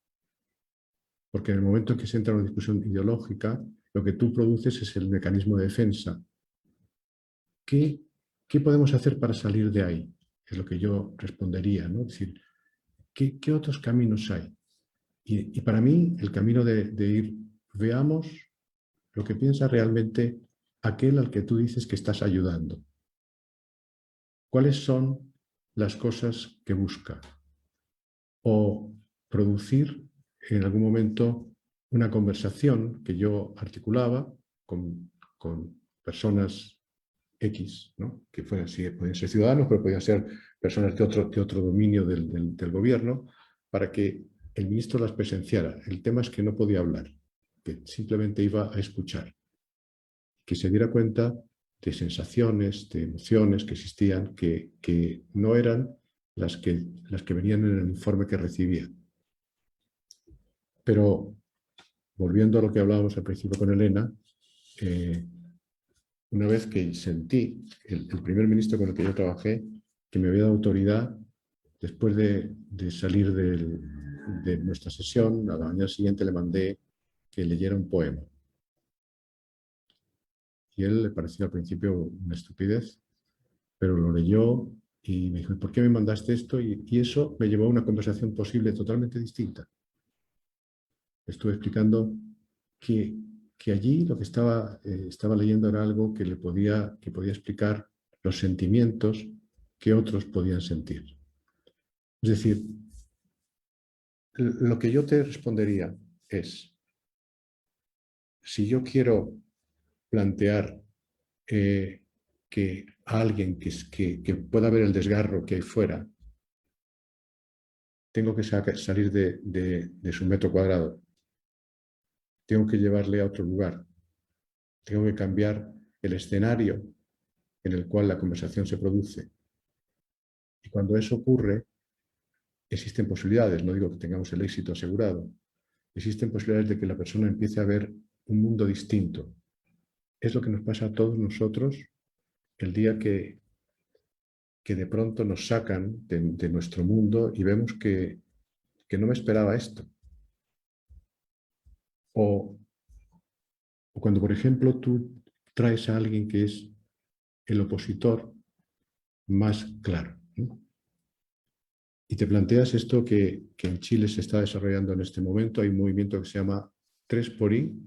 porque en el momento en que se entra en una discusión ideológica, lo que tú produces es el mecanismo de defensa. ¿Qué podemos hacer para salir de ahí? Es lo que yo respondería, ¿no? Es decir, ¿qué otros caminos hay? Y para mí, el camino de ir, veamos lo que piensa realmente aquel al que tú dices que estás ayudando. ¿Cuáles son las cosas que busca? O producir en algún momento una conversación que yo articulaba con personas X, ¿no? Que podían ser ciudadanos, pero podían ser personas de otro dominio del gobierno, para que el ministro las presenciara. El tema es que no podía hablar, que simplemente iba a escuchar, que se diera cuenta de sensaciones, de emociones que existían, que no eran las que venían en el informe que recibía. Pero, volviendo a lo que hablábamos al principio con Elena, una vez que sentí, el primer ministro con el que yo trabajé, que me había dado autoridad, después de salir de nuestra sesión, a la mañana siguiente le mandé que leyera un poema. Y a él le pareció al principio una estupidez, pero lo leyó y me dijo, ¿por qué me mandaste esto? Y eso me llevó a una conversación posible totalmente distinta. Estuve explicando que allí lo que estaba leyendo era algo que podía explicar los sentimientos que otros podían sentir. Es decir, lo que yo te respondería es, si yo quiero plantear que a alguien que pueda ver el desgarro que hay fuera, tengo que salir de su metro cuadrado, tengo que llevarle a otro lugar, tengo que cambiar el escenario en el cual la conversación se produce. Y cuando eso ocurre, existen posibilidades, no digo que tengamos el éxito asegurado, existen posibilidades de que la persona empiece a ver un mundo distinto. Es lo que nos pasa a todos nosotros el día que de pronto nos sacan de nuestro mundo y vemos que no me esperaba esto. O cuando, por ejemplo, tú traes a alguien que es el opositor más claro, ¿no? Y te planteas esto que en Chile se está desarrollando en este momento. Hay un movimiento que se llama 3xI,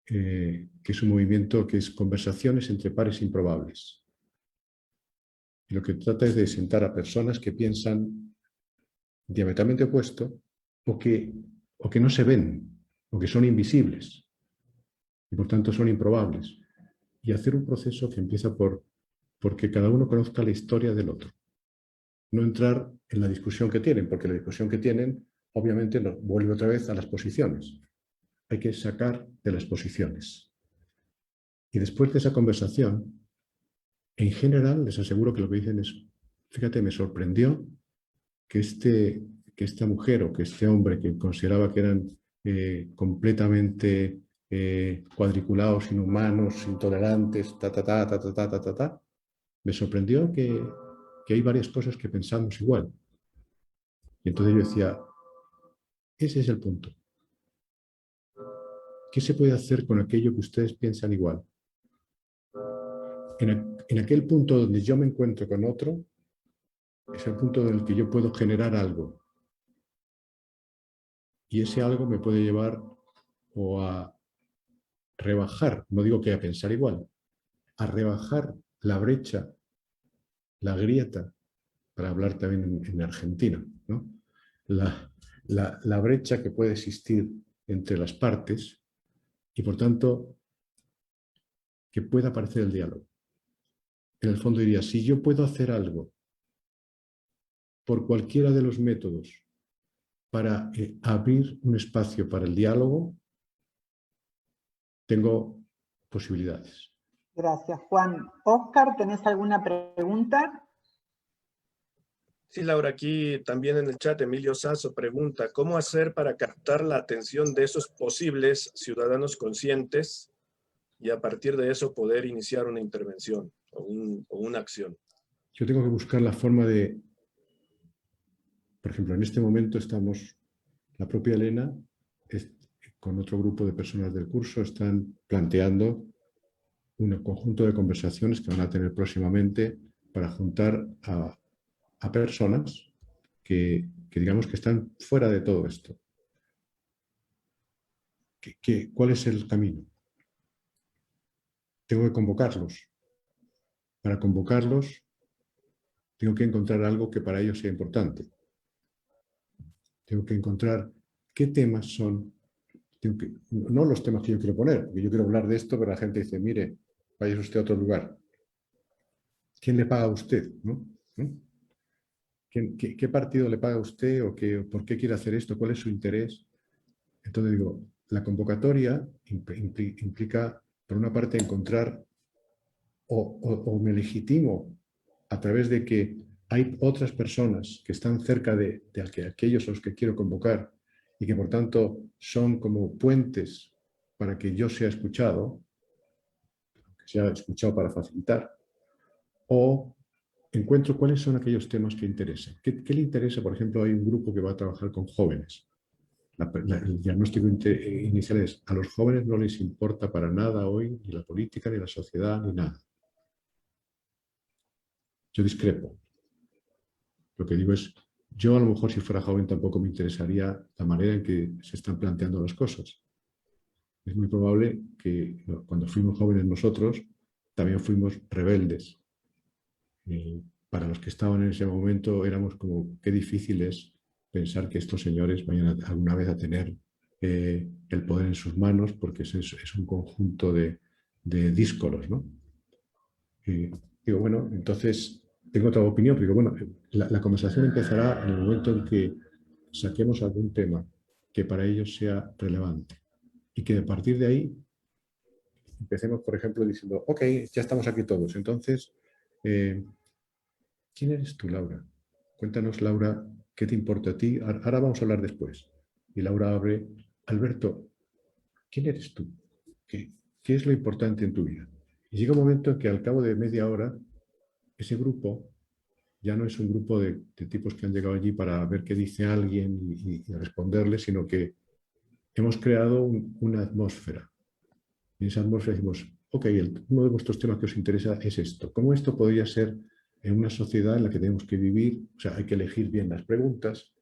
que es un movimiento que es conversaciones entre pares improbables. Y lo que trata es de sentar a personas que piensan diametralmente opuesto o que no se ven, o que son invisibles y por tanto son improbables. Y hacer un proceso que empieza porque cada uno conozca la historia del otro. No entrar en la discusión que tienen, porque la discusión que tienen obviamente nos vuelve otra vez a las posiciones. Hay que sacar de las posiciones. Y después de esa conversación, en general les aseguro que lo que dicen es, fíjate, me sorprendió que esta mujer o que este hombre que consideraba que eran completamente cuadriculados, inhumanos, intolerantes, me sorprendió que hay varias cosas que pensamos igual. Y entonces yo decía, ese es el punto. ¿Qué se puede hacer con aquello que ustedes piensan igual? En aquel punto donde yo me encuentro con otro, es el punto en el que yo puedo generar algo. Y ese algo me puede llevar o a rebajar, no digo que a pensar igual, a rebajar la brecha, la grieta, para hablar también en Argentina, ¿no? La brecha que puede existir entre las partes y, por tanto, que pueda aparecer el diálogo. En el fondo diría, si yo puedo hacer algo por cualquiera de los métodos para abrir un espacio para el diálogo, tengo posibilidades. Gracias, Juan. Óscar, ¿tenés alguna pregunta? Sí, Laura, aquí también en el chat Emilio Sasso pregunta, ¿cómo hacer para captar la atención de esos posibles ciudadanos conscientes y a partir de eso poder iniciar una intervención o una acción? Yo tengo que buscar la forma de, por ejemplo, en este momento estamos, la propia Elena, con otro grupo de personas del curso, están planteando un conjunto de conversaciones que van a tener próximamente para juntar a personas que digamos que están fuera de todo esto. ¿Cuál es el camino? Tengo que convocarlos. Para convocarlos, tengo que encontrar algo que para ellos sea importante. Tengo que encontrar qué temas son, no los temas que yo quiero poner, porque yo quiero hablar de esto, pero la gente dice, mire, vaya usted a otro lugar. ¿Quién le paga a usted? ¿No? ¿Qué partido le paga a usted o por qué quiere hacer esto? ¿Cuál es su interés? Entonces digo, la convocatoria implica, por una parte, encontrar o me legitimo a través de que hay otras personas que están cerca de aquellos a los que quiero convocar y que por tanto son como puentes para que yo sea escuchado para facilitar, o encuentro cuáles son aquellos temas que interesan. ¿Qué le interesa? Por ejemplo, hay un grupo que va a trabajar con jóvenes. El diagnóstico inicial es: a los jóvenes no les importa para nada hoy ni la política, ni la sociedad, ni nada. Yo discrepo. Lo que digo es, yo a lo mejor si fuera joven tampoco me interesaría la manera en que se están planteando las cosas. Es muy probable que cuando fuimos jóvenes nosotros también fuimos rebeldes. Para los que estaban en ese momento éramos como, qué difícil es pensar que estos señores vayan alguna vez a tener el poder en sus manos, porque es un conjunto de díscolos, ¿no? Digo, bueno, entonces tengo otra opinión, pero digo, bueno, la conversación empezará en el momento en que saquemos algún tema que para ellos sea relevante y que a partir de ahí empecemos, por ejemplo, diciendo, ok, ya estamos aquí todos, entonces, ¿quién eres tú, Laura? Cuéntanos, Laura, ¿qué te importa a ti? Ahora vamos a hablar después. Y Laura abre, Alberto, ¿quién eres tú? ¿Qué es lo importante en tu vida? Y llega un momento en que al cabo de media hora, ese grupo ya no es un grupo de tipos que han llegado allí para ver qué dice alguien y responderle, sino que hemos creado una atmósfera. Y en esa atmósfera decimos, ok, uno de vuestros temas que os interesa es esto. ¿Cómo esto podría ser en una sociedad en la que tenemos que vivir? O sea, hay que elegir bien las preguntas,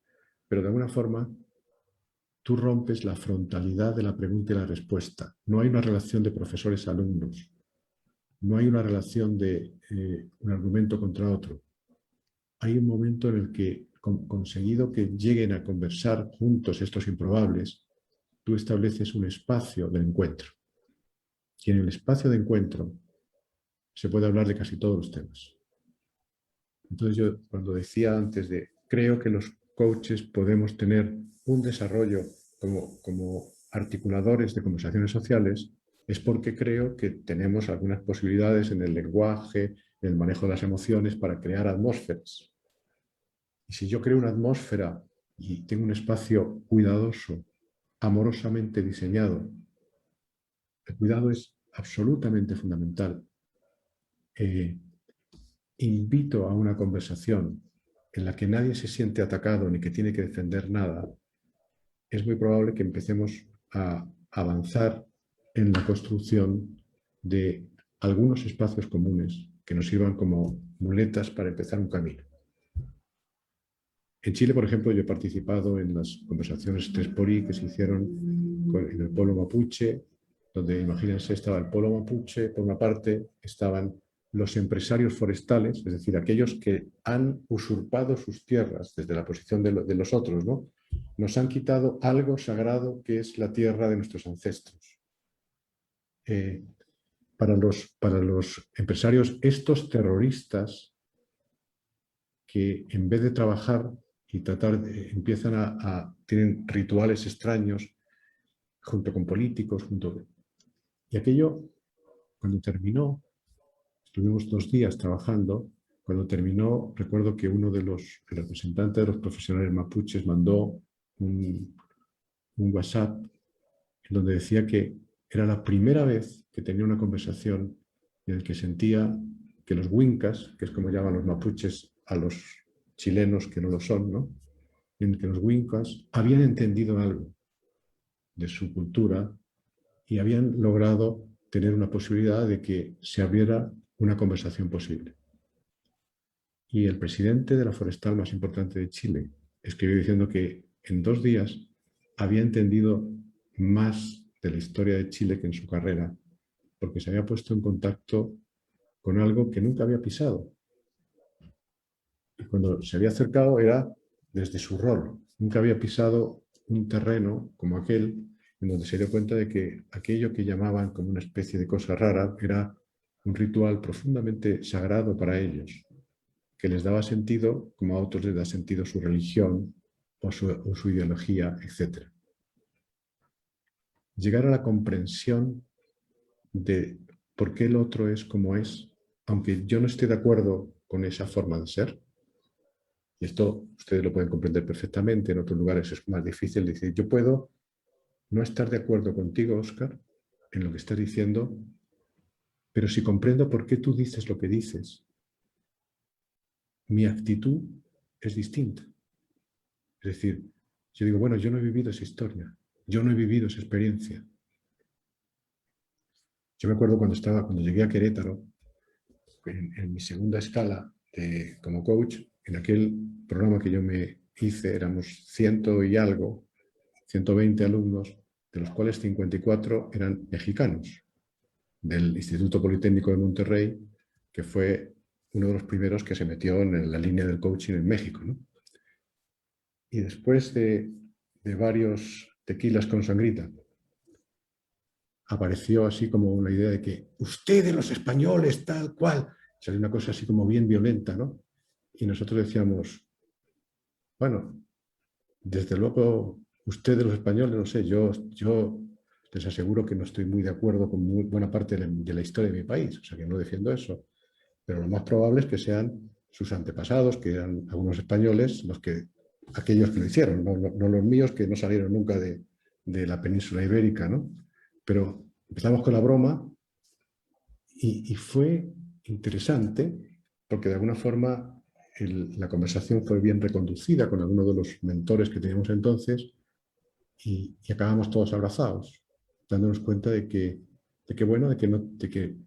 pero de alguna forma tú rompes la frontalidad de la pregunta y la respuesta. No hay una relación de profesores-alumnos. No hay una relación de un argumento contra otro. Hay un momento en el que, conseguido que lleguen a conversar juntos estos improbables, tú estableces un espacio de encuentro. Y en el espacio de encuentro se puede hablar de casi todos los temas. Entonces yo, cuando decía antes de, creo que los coaches podemos tener un desarrollo como articuladores de conversaciones sociales, es porque creo que tenemos algunas posibilidades en el lenguaje, en el manejo de las emociones para crear atmósferas. Y si yo creo una atmósfera y tengo un espacio cuidadoso, amorosamente diseñado, el cuidado es absolutamente fundamental. Invito a una conversación en la que nadie se siente atacado ni que tiene que defender nada, es muy probable que empecemos a avanzar en la construcción de algunos espacios comunes que nos sirvan como muletas para empezar un camino. En Chile, por ejemplo, yo he participado en las conversaciones 3xI que se hicieron en el pueblo mapuche, donde, imagínense, estaba el pueblo mapuche, por una parte, estaban los empresarios forestales, es decir, aquellos que han usurpado sus tierras desde la posición de los otros, ¿no? Nos han quitado algo sagrado que es la tierra de nuestros ancestros. Para los empresarios, estos terroristas que en vez de trabajar y tratar, tienen rituales extraños junto con políticos, y aquello, cuando terminó, estuvimos 2 días trabajando. Cuando terminó, recuerdo que uno de los representantes de los profesionales mapuches mandó un WhatsApp en donde decía que era la primera vez que tenía una conversación en la que sentía que los wincas, que es como llaman los mapuches a los chilenos que no lo son, ¿no? En que los wincas habían entendido algo de su cultura y habían logrado tener una posibilidad de que se abriera una conversación posible. Y el presidente de la forestal más importante de Chile escribió diciendo que en 2 días había entendido más de la historia de Chile que en su carrera, porque se había puesto en contacto con algo que nunca había pisado. Y cuando se había acercado era desde su rol. Nunca había pisado un terreno como aquel, en donde se dio cuenta de que aquello que llamaban como una especie de cosa rara era un ritual profundamente sagrado para ellos, que les daba sentido como a otros les da sentido su religión o su ideología, etc. Llegar a la comprensión de por qué el otro es como es, aunque yo no esté de acuerdo con esa forma de ser. Y esto ustedes lo pueden comprender perfectamente, en otros lugares es más difícil decir, yo puedo no estar de acuerdo contigo, Óscar, en lo que estás diciendo, pero si comprendo por qué tú dices lo que dices, mi actitud es distinta. Es decir, Yo digo, bueno, yo no he vivido esa historia, yo no he vivido esa experiencia. Yo me acuerdo cuando llegué a Querétaro, en mi segunda escala como coach, en aquel programa que yo me hice, éramos 100 y algo, 120 alumnos, de los cuales 54 eran mexicanos, del Instituto Politécnico de Monterrey, que fue uno de los primeros que se metió en la línea del coaching en México, ¿no? Y después de varios tequilas con sangrita, apareció así como una idea de que ustedes los españoles, tal cual, salió una cosa así como bien violenta, ¿no? Y nosotros decíamos, bueno, desde luego, ustedes los españoles, no sé, yo les aseguro que no estoy muy de acuerdo con muy buena parte de la historia de mi país, o sea que no defiendo eso, pero lo más probable es que sean sus antepasados, que eran algunos españoles, aquellos que lo hicieron, no los míos que no salieron nunca de la península ibérica, ¿no? Pero empezamos con la broma y fue interesante porque de alguna forma la conversación fue bien reconducida con algunos de los mentores que teníamos entonces y acabamos todos abrazados, dándonos cuenta de que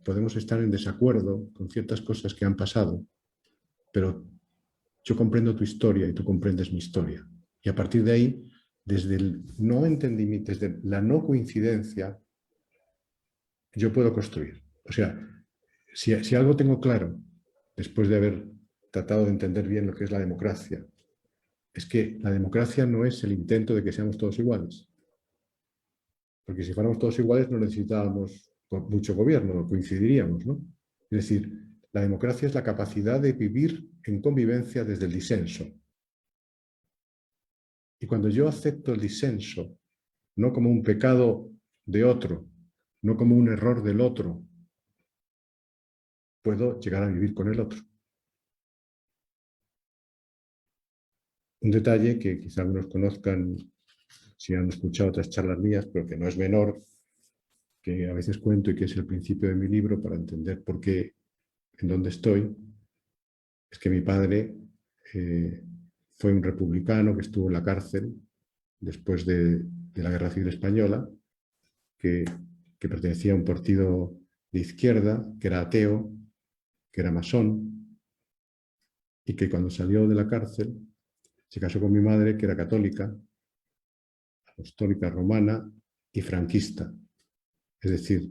podemos estar en desacuerdo con ciertas cosas que han pasado, pero yo comprendo tu historia y tú comprendes mi historia. Y a partir de ahí, desde el no entendimiento, desde la no coincidencia, yo puedo construir. O sea, si algo tengo claro, después de haber tratado de entender bien lo que es la democracia, es que la democracia no es el intento de que seamos todos iguales. Porque si fuéramos todos iguales no necesitábamos mucho gobierno, no coincidiríamos, ¿no? Es decir, la democracia es la capacidad de vivir en convivencia desde el disenso. Y cuando yo acepto el disenso, no como un pecado de otro, no como un error del otro, puedo llegar a vivir con el otro. Un detalle que quizá algunos conozcan si han escuchado otras charlas mías, pero que no es menor, que a veces cuento y que es el principio de mi libro para entender por qué, en dónde estoy, es que mi padre fue un republicano que estuvo en la cárcel después de la Guerra Civil Española, que pertenecía a un partido de izquierda, que era ateo, que era masón, y que cuando salió de la cárcel se casó con mi madre, que era católica, apostólica romana y franquista. Es decir,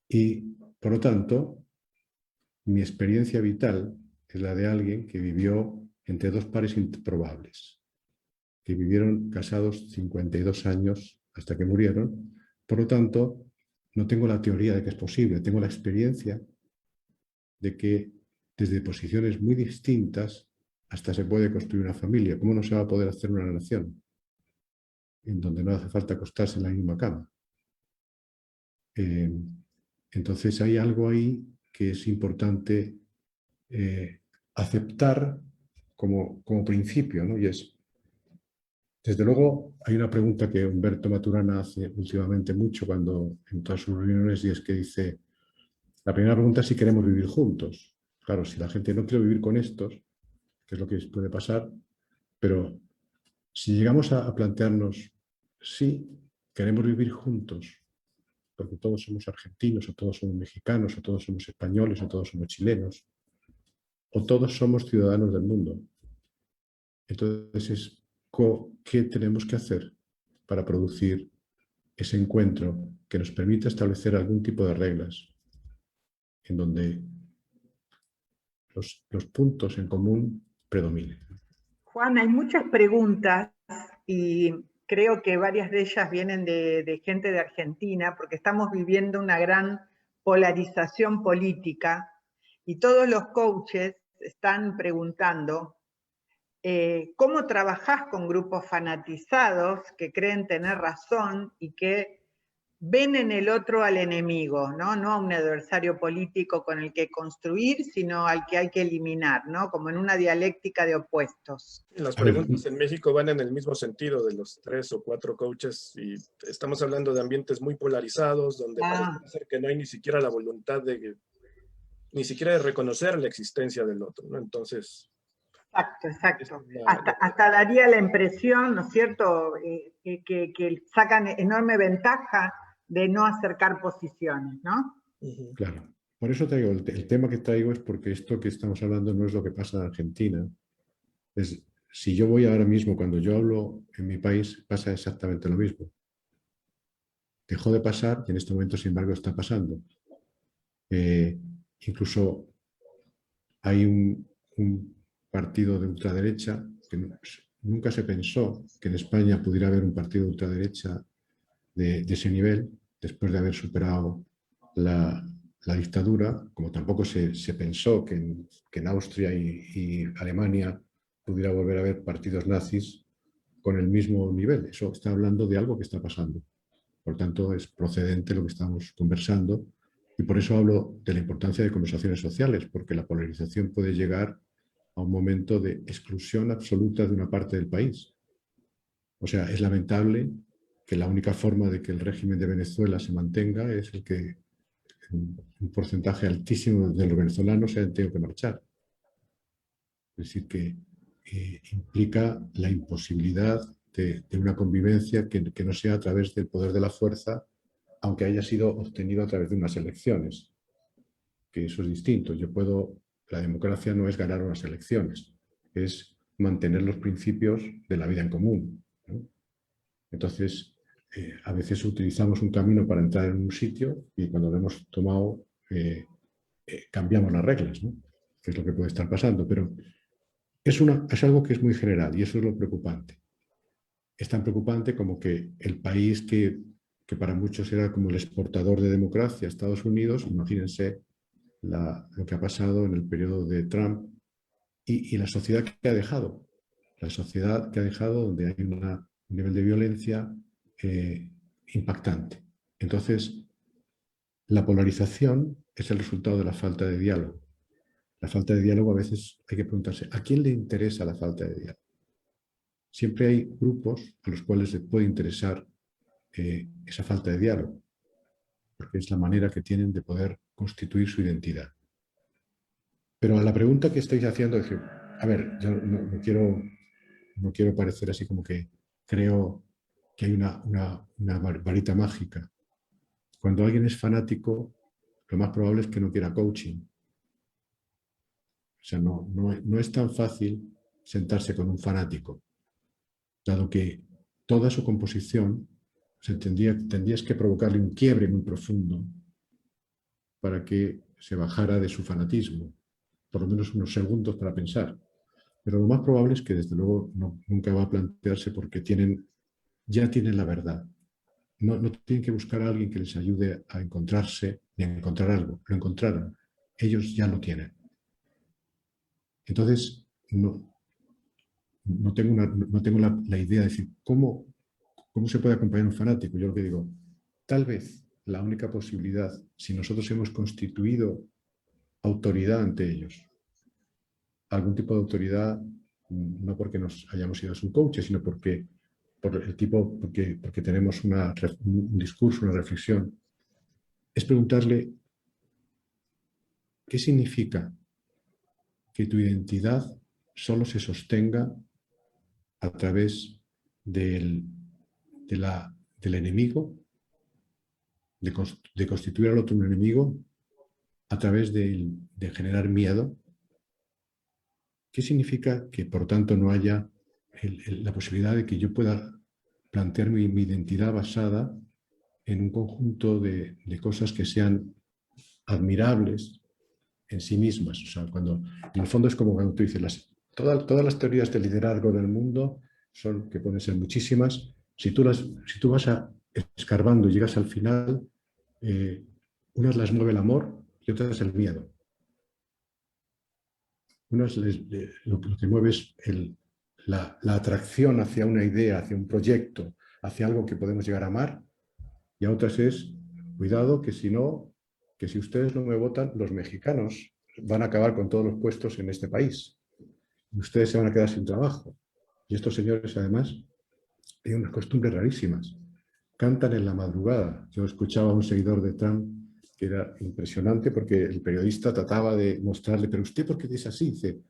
y por lo tanto, mi experiencia vital es la de alguien que vivió entre dos pares improbables, que vivieron casados 52 años hasta que murieron. Por lo tanto, no tengo la teoría de que es posible, tengo la experiencia de que desde posiciones muy distintas hasta se puede construir una familia. ¿Cómo no se va a poder hacer una nación en donde no hace falta acostarse en la misma cama? Entonces hay algo ahí que es importante aceptar como principio, ¿no? Y es, desde luego, hay una pregunta que Humberto Maturana hace últimamente mucho en todas sus reuniones, y es que dice, la primera pregunta es si queremos vivir juntos. Claro, si la gente no quiere vivir con estos, que es lo que puede pasar, pero si llegamos a plantearnos, sí, queremos vivir juntos, porque todos somos argentinos, o todos somos mexicanos, o todos somos españoles, o todos somos chilenos, o todos somos ciudadanos del mundo. Entonces, ¿qué tenemos que hacer para producir ese encuentro que nos permita establecer algún tipo de reglas en donde los puntos en común predominen? Juan, hay muchas preguntas y creo que varias de ellas vienen de gente de Argentina, porque estamos viviendo una gran polarización política y todos los coaches están preguntando cómo trabajás con grupos fanatizados que creen tener razón y que ven en el otro al enemigo, ¿no? No a un adversario político con el que construir, sino al que hay que eliminar, ¿no? Como en una dialéctica de opuestos. Las preguntas en México van en el mismo sentido de los 3 o 4 coaches, y estamos hablando de ambientes muy polarizados, donde parece ser que no hay ni siquiera la voluntad ni siquiera de reconocer la existencia del otro, ¿no? Entonces, Exacto, exacto. Hasta daría la impresión, ¿no es cierto?, que sacan enorme ventaja de no acercar posiciones, ¿no? Claro. Por eso traigo, el tema que traigo es porque esto que estamos hablando no es lo que pasa en Argentina. Si yo voy ahora mismo, cuando yo hablo en mi país, pasa exactamente lo mismo. Dejó de pasar y en este momento, sin embargo, está pasando. Incluso hay un partido de ultraderecha que nunca se pensó que en España pudiera haber un partido de ultraderecha de ese nivel, después de haber superado la dictadura, como tampoco se pensó que en Austria y Alemania pudiera volver a haber partidos nazis con el mismo nivel. Eso está hablando de algo que está pasando. Por tanto, es procedente lo que estamos conversando y por eso hablo de la importancia de conversaciones sociales, porque la polarización puede llegar a un momento de exclusión absoluta de una parte del país. O sea, es lamentable que la única forma de que el régimen de Venezuela se mantenga es el que un porcentaje altísimo de los venezolanos se han tenido que marchar. Es decir, que implica la imposibilidad de una convivencia que no sea a través del poder de la fuerza, aunque haya sido obtenido a través de unas elecciones, que eso es distinto. La democracia no es ganar unas elecciones, es mantener los principios de la vida en común, ¿no? Entonces, a veces utilizamos un camino para entrar en un sitio y cuando lo hemos tomado, cambiamos las reglas, ¿no? Que es lo que puede estar pasando, pero es algo que es muy general y eso es lo preocupante. Es tan preocupante como que el país que para muchos era como el exportador de democracia, Estados Unidos, imagínense lo que ha pasado en el periodo de Trump y la sociedad que ha dejado. La sociedad que ha dejado donde hay un nivel de violencia impactante. Entonces, la polarización es el resultado de la falta de diálogo. La falta de diálogo a veces hay que preguntarse, ¿a quién le interesa la falta de diálogo? Siempre hay grupos a los cuales les puede interesar esa falta de diálogo, porque es la manera que tienen de poder constituir su identidad. Pero a la pregunta que estáis haciendo, es que, a ver, yo no quiero parecer así como que creo que hay una varita mágica. Cuando alguien es fanático, lo más probable es que no quiera coaching. O sea, no es tan fácil sentarse con un fanático, dado que toda su composición tendrías que provocarle un quiebre muy profundo para que se bajara de su fanatismo, por lo menos unos segundos para pensar. Pero lo más probable es que desde luego nunca va a plantearse porque ya tienen la verdad. No tienen que buscar a alguien que les ayude a encontrarse ni a encontrar algo. Lo encontraron. Ellos ya lo tienen. Entonces, no tengo la idea de decir cómo se puede acompañar a un fanático. Yo lo que digo, tal vez la única posibilidad, si nosotros hemos constituido autoridad ante ellos, algún tipo de autoridad, no porque nos hayamos ido a su coach, sino porque tenemos un discurso, una reflexión, es preguntarle ¿qué significa que tu identidad solo se sostenga a través del enemigo, de constituir al otro un enemigo, a través de generar miedo? ¿Qué significa que, por tanto, no haya la posibilidad de que yo pueda plantear mi identidad basada en un conjunto de cosas que sean admirables en sí mismas? O sea, en el fondo es como cuando tú dices, todas las teorías de liderazgo del mundo que pueden ser muchísimas, si tú vas escarbando y llegas al final, unas las mueve el amor y otras el miedo. Unas lo que mueve es la atracción hacia una idea, hacia un proyecto, hacia algo que podemos llegar a amar, y a otras es, cuidado, que si ustedes no me votan, los mexicanos van a acabar con todos los puestos en este país. Y ustedes se van a quedar sin trabajo. Y estos señores, además, tienen unas costumbres rarísimas. Cantan en la madrugada. Yo escuchaba a un seguidor de Trump que era impresionante porque el periodista trataba de mostrarle, pero usted, ¿por qué es así? Dice,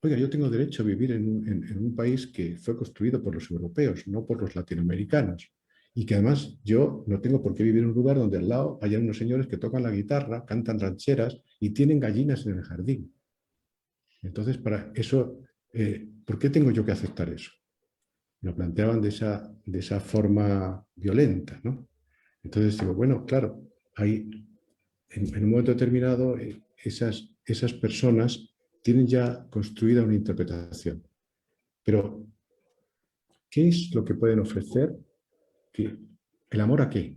oiga, yo tengo derecho a vivir en un país que fue construido por los europeos, no por los latinoamericanos. Y que además yo no tengo por qué vivir en un lugar donde al lado hayan unos señores que tocan la guitarra, cantan rancheras y tienen gallinas en el jardín. Entonces, para eso, ¿por qué tengo yo que aceptar eso? Lo planteaban de esa forma violenta, ¿no? Entonces digo, bueno, claro, hay, en un momento determinado esas personas tienen ya construida una interpretación. Pero, ¿qué es lo que pueden ofrecer? ¿El amor a qué?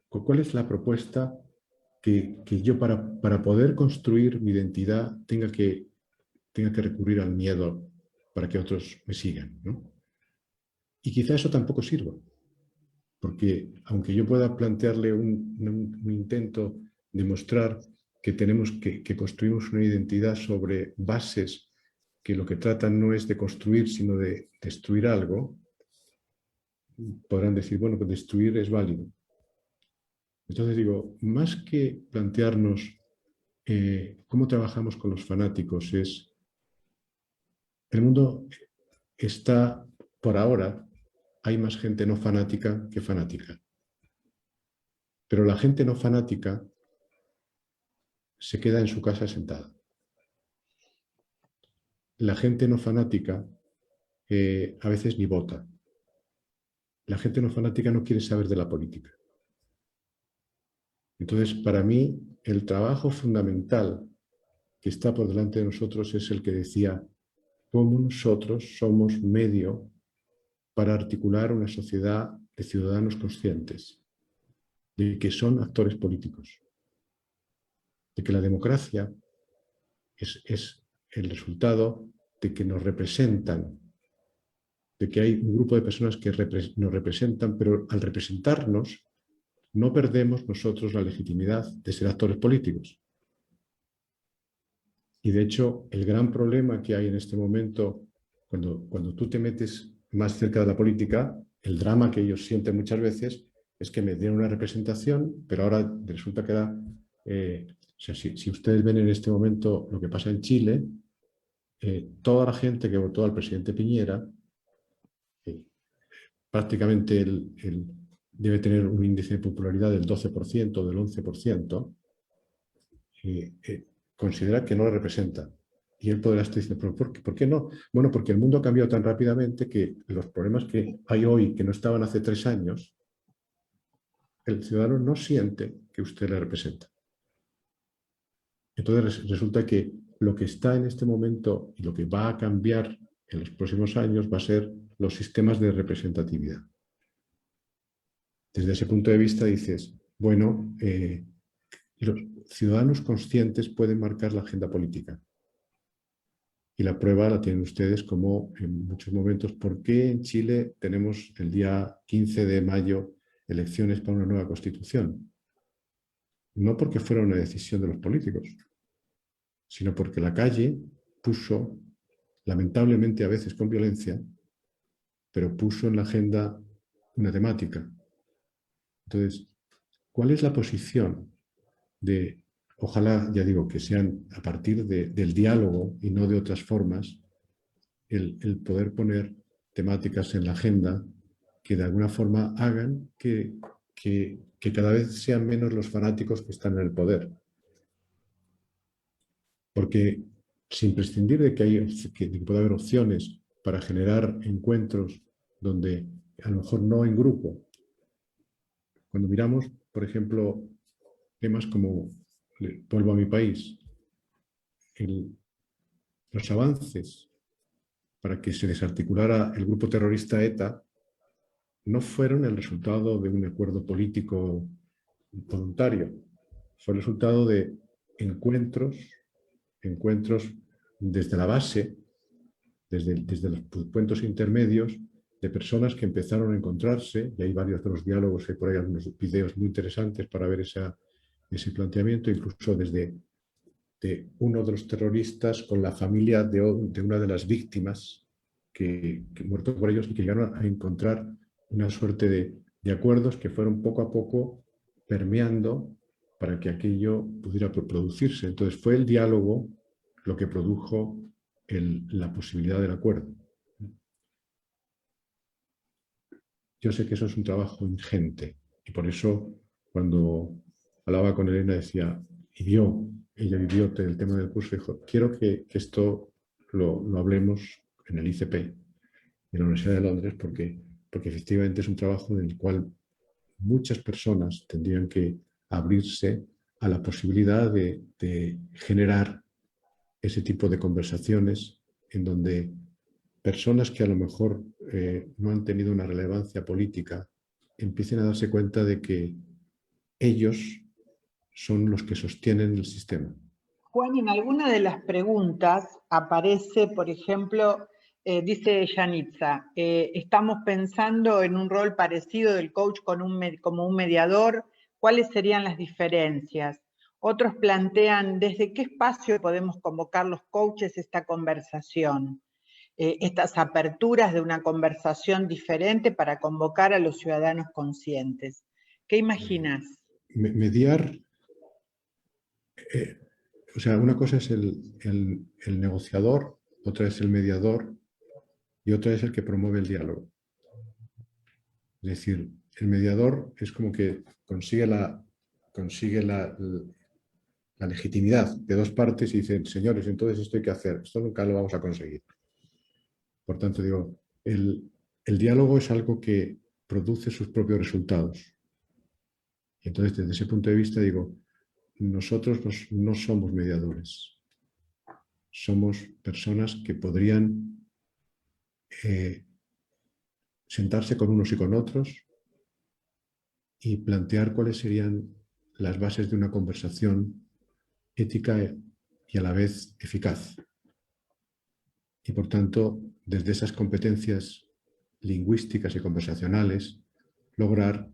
¿Cuál es la propuesta que yo para poder construir mi identidad tenga que recurrir al miedo para que otros me sigan, ¿no? Y quizá eso tampoco sirva, porque aunque yo pueda plantearle un intento de mostrar que tenemos que construimos una identidad sobre bases que lo que tratan no es de construir, sino de destruir algo, podrán decir, bueno, pues destruir es válido. Entonces digo, más que plantearnos cómo trabajamos con los fanáticos, el mundo está, por ahora, hay más gente no fanática que fanática. Pero la gente no fanática se queda en su casa sentada. La gente no fanática a veces ni vota. La gente no fanática no quiere saber de la política. Entonces, para mí, el trabajo fundamental que está por delante de nosotros es el que decía cómo nosotros somos medio para articular una sociedad de ciudadanos conscientes, de que son actores políticos, de que la democracia es el resultado de que nos representan, de que hay un grupo de personas que nos representan, pero al representarnos no perdemos nosotros la legitimidad de ser actores políticos. Y de hecho, el gran problema que hay en este momento, cuando tú te metes más cerca de la política, el drama que ellos sienten muchas veces es que me dieron una representación, pero ahora resulta que era... o sea, si ustedes ven en este momento lo que pasa en Chile, toda la gente que votó al presidente Piñera, prácticamente debe tener un índice de popularidad del 12%, del 11%, considera que no lo representa. Y él podrá estar diciendo, ¿por qué no? Bueno, porque el mundo ha cambiado tan rápidamente que los problemas que hay hoy, que no estaban hace 3 años, el ciudadano no siente que usted le representa. Entonces resulta que lo que está en este momento y lo que va a cambiar en los próximos años va a ser los sistemas de representatividad. Desde ese punto de vista dices, bueno, los ciudadanos conscientes pueden marcar la agenda política. Y la prueba la tienen ustedes como en muchos momentos. ¿Por qué en Chile tenemos el día 15 de mayo elecciones para una nueva constitución? No porque fuera una decisión de los políticos, sino porque la calle puso, lamentablemente a veces con violencia, pero puso en la agenda una temática. Entonces, ¿cuál es la posición de, ojalá, ya digo, que sean a partir del diálogo y no de otras formas, el poder poner temáticas en la agenda que de alguna forma hagan que cada vez sean menos los fanáticos que están en el poder? Porque sin prescindir de que pueda haber opciones para generar encuentros donde a lo mejor no en grupo. Cuando miramos, por ejemplo, temas como, vuelvo a mi país, los avances para que se desarticulara el grupo terrorista ETA no fueron el resultado de un acuerdo político voluntario, fue el resultado de encuentros desde la base, desde los puntos intermedios, de personas que empezaron a encontrarse, y hay varios de los diálogos, hay por ahí algunos videos muy interesantes para ver ese planteamiento, incluso desde uno de los terroristas con la familia de una de las víctimas que muerto por ellos y que llegaron a encontrar una suerte de acuerdos que fueron poco a poco permeando para que aquello pudiera producirse. Entonces fue el diálogo lo que produjo la posibilidad del acuerdo. Yo sé que eso es un trabajo ingente y por eso cuando hablaba con Elena decía, ella vivió el tema del curso y dijo, quiero que esto lo hablemos en el ICP, en la Universidad de Londres, porque efectivamente es un trabajo en el cual muchas personas tendrían que abrirse a la posibilidad de generar ese tipo de conversaciones en donde personas que a lo mejor no han tenido una relevancia política empiecen a darse cuenta de que ellos son los que sostienen el sistema. Juan, en alguna de las preguntas aparece, por ejemplo, dice Yanitza, estamos pensando en un rol parecido del coach como un mediador, ¿cuáles serían las diferencias? Otros plantean, ¿desde qué espacio podemos convocar los coaches esta conversación? Estas aperturas de una conversación diferente para convocar a los ciudadanos conscientes. ¿Qué imaginas? Mediar, o sea, una cosa es el negociador, otra es el mediador y otra es el que promueve el diálogo. Es decir, el mediador es como que consigue la legitimidad de dos partes y dice, señores, entonces esto hay que hacer, esto nunca lo vamos a conseguir. Por tanto, digo, el diálogo es algo que produce sus propios resultados. Y entonces, desde ese punto de vista, digo, nosotros no somos mediadores. Somos personas que podrían sentarse con unos y con otros y plantear cuáles serían las bases de una conversación ética y a la vez eficaz. Y por tanto, desde esas competencias lingüísticas y conversacionales, lograr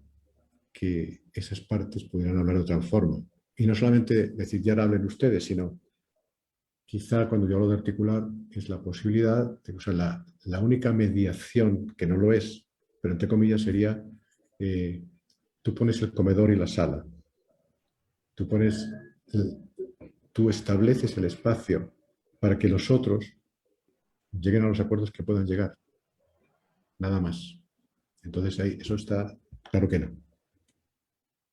que esas partes pudieran hablar de otra forma. Y no solamente decir, ya ahora hablen ustedes, sino quizá cuando yo hablo de articular es la posibilidad, de, o sea, la única mediación, que no lo es, pero entre comillas sería, tú pones el comedor y la sala. Tú estableces el espacio para que los otros lleguen a los acuerdos que puedan llegar. Nada más. Entonces ahí, eso está claro que no.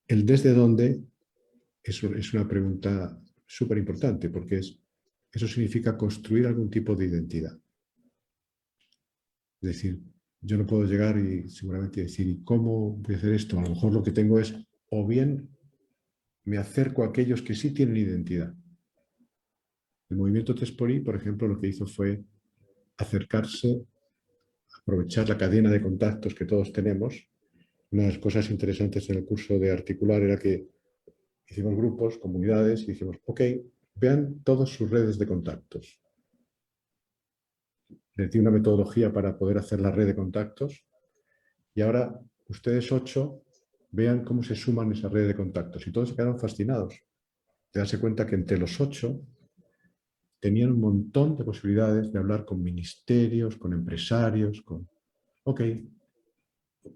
El desde dónde es una pregunta súper importante porque eso significa construir algún tipo de identidad. Es decir, yo no puedo llegar y seguramente decir, ¿y cómo voy a hacer esto? A lo mejor lo que tengo es, o bien me acerco a aquellos que sí tienen identidad. El movimiento 3xI, por ejemplo, lo que hizo fue acercarse, aprovechar la cadena de contactos que todos tenemos. Una de las cosas interesantes en el curso de articular era que hicimos grupos, comunidades, y dijimos, ok, vean todas sus redes de contactos. Les di una metodología para poder hacer la red de contactos y ahora ustedes 8 vean cómo se suman esa red de contactos. Y todos se quedaron fascinados de darse cuenta que entre los 8 tenían un montón de posibilidades de hablar con ministerios, con empresarios, con... Ok,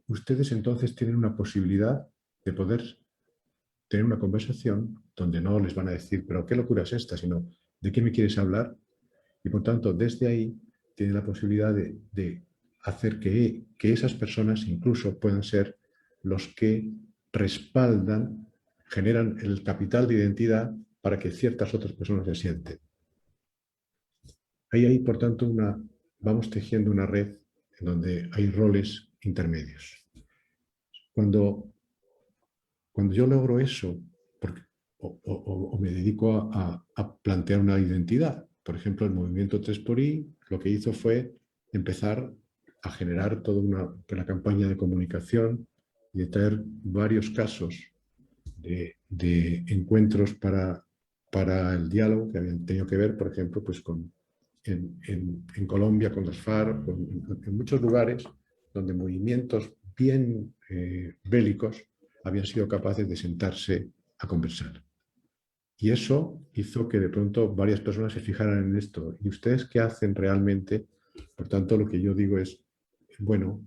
ustedes entonces tienen una posibilidad de poder tener una conversación donde no les van a decir, pero qué locura es esta, sino ¿de qué me quieres hablar? Y por tanto, desde ahí tienen la posibilidad de hacer que esas personas incluso puedan ser los que respaldan, generan el capital de identidad para que ciertas otras personas se sienten. Ahí hay, por tanto, vamos tejiendo una red en donde hay roles intermedios. Cuando yo logro eso, o me dedico a plantear una identidad, por ejemplo, el movimiento 3xI lo que hizo fue empezar a generar toda una campaña de comunicación y de traer varios casos de encuentros para el diálogo que habían tenido que ver, por ejemplo, pues en Colombia con las FARC, en muchos lugares donde movimientos bien bélicos habían sido capaces de sentarse a conversar. Y eso hizo que de pronto varias personas se fijaran en esto. ¿Y ustedes qué hacen realmente? Por tanto, lo que yo digo es, bueno,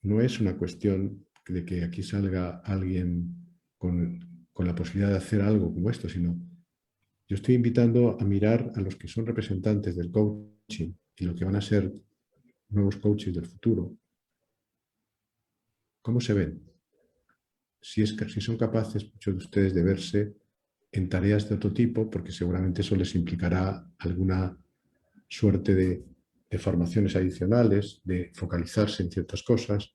no es una cuestión de que aquí salga alguien con la posibilidad de hacer algo como esto, sino yo estoy invitando a mirar a los que son representantes del coaching y lo que van a ser nuevos coaches del futuro. ¿Cómo se ven? Si son capaces, muchos de ustedes, de verse en tareas de otro tipo, porque seguramente eso les implicará alguna suerte de formaciones adicionales, de focalizarse en ciertas cosas,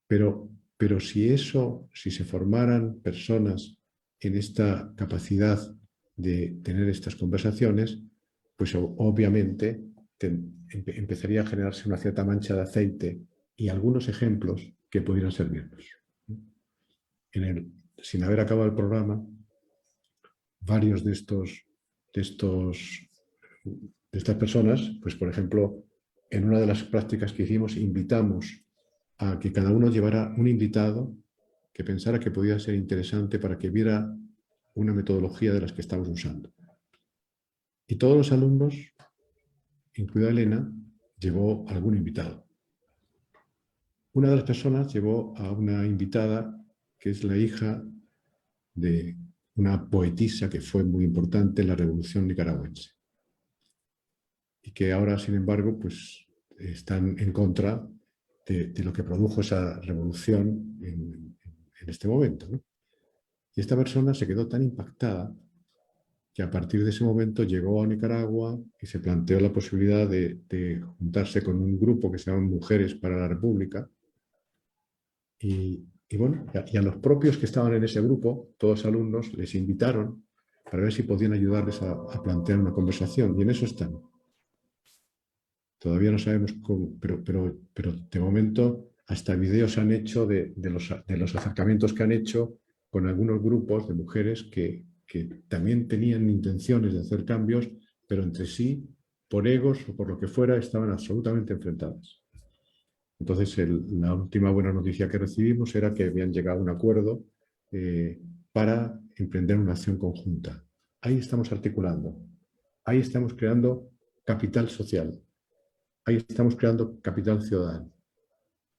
pero si se formaran personas en esta capacidad de tener estas conversaciones, pues obviamente empezaría a generarse una cierta mancha de aceite y algunos ejemplos que pudieran servirnos. Sin haber acabado el programa, varios de estas personas, pues por ejemplo, en una de las prácticas que hicimos, invitamos a que cada uno llevara un invitado que pensara que podía ser interesante para que viera una metodología de las que estamos usando. Y todos los alumnos, incluida Elena, llevó algún invitado. Una de las personas llevó a una invitada que es la hija de una poetisa que fue muy importante en la Revolución Nicaragüense y que ahora, sin embargo, pues están en contra de lo que produjo esa revolución en este momento, ¿no? Y esta persona se quedó tan impactada que a partir de ese momento llegó a Nicaragua y se planteó la posibilidad de juntarse con un grupo que se llama Mujeres para la República. Y bueno, y a los propios que estaban en ese grupo, todos alumnos, les invitaron para ver si podían ayudarles a plantear una conversación. Y en eso están. Todavía no sabemos cómo, pero de momento hasta videos han hecho de los acercamientos que han hecho con algunos grupos de mujeres que también tenían intenciones de hacer cambios, pero entre sí, por egos o por lo que fuera, estaban absolutamente enfrentadas. Entonces, la última buena noticia que recibimos era que habían llegado a un acuerdo para emprender una acción conjunta. Ahí estamos articulando, ahí estamos creando capital social, ahí estamos creando capital ciudadano.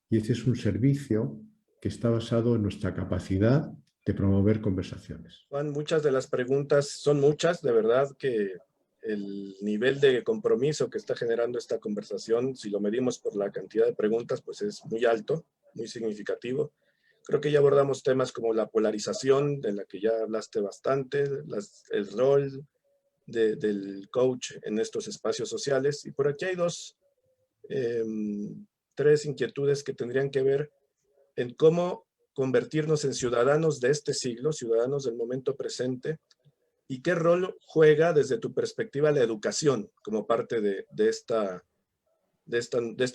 Y ese es un servicio que está basado en nuestra capacidad de promover conversaciones. Juan, muchas de las preguntas, son muchas, de verdad que el nivel de compromiso que está generando esta conversación, si lo medimos por la cantidad de preguntas, pues es muy alto, muy significativo. Creo que ya abordamos temas como la polarización, de la que ya hablaste bastante, el rol del coach en estos espacios sociales. Y por aquí hay tres inquietudes que tendrían que ver en cómo convertirnos en ciudadanos de este siglo, ciudadanos del momento presente, y qué rol juega desde tu perspectiva la educación como parte de este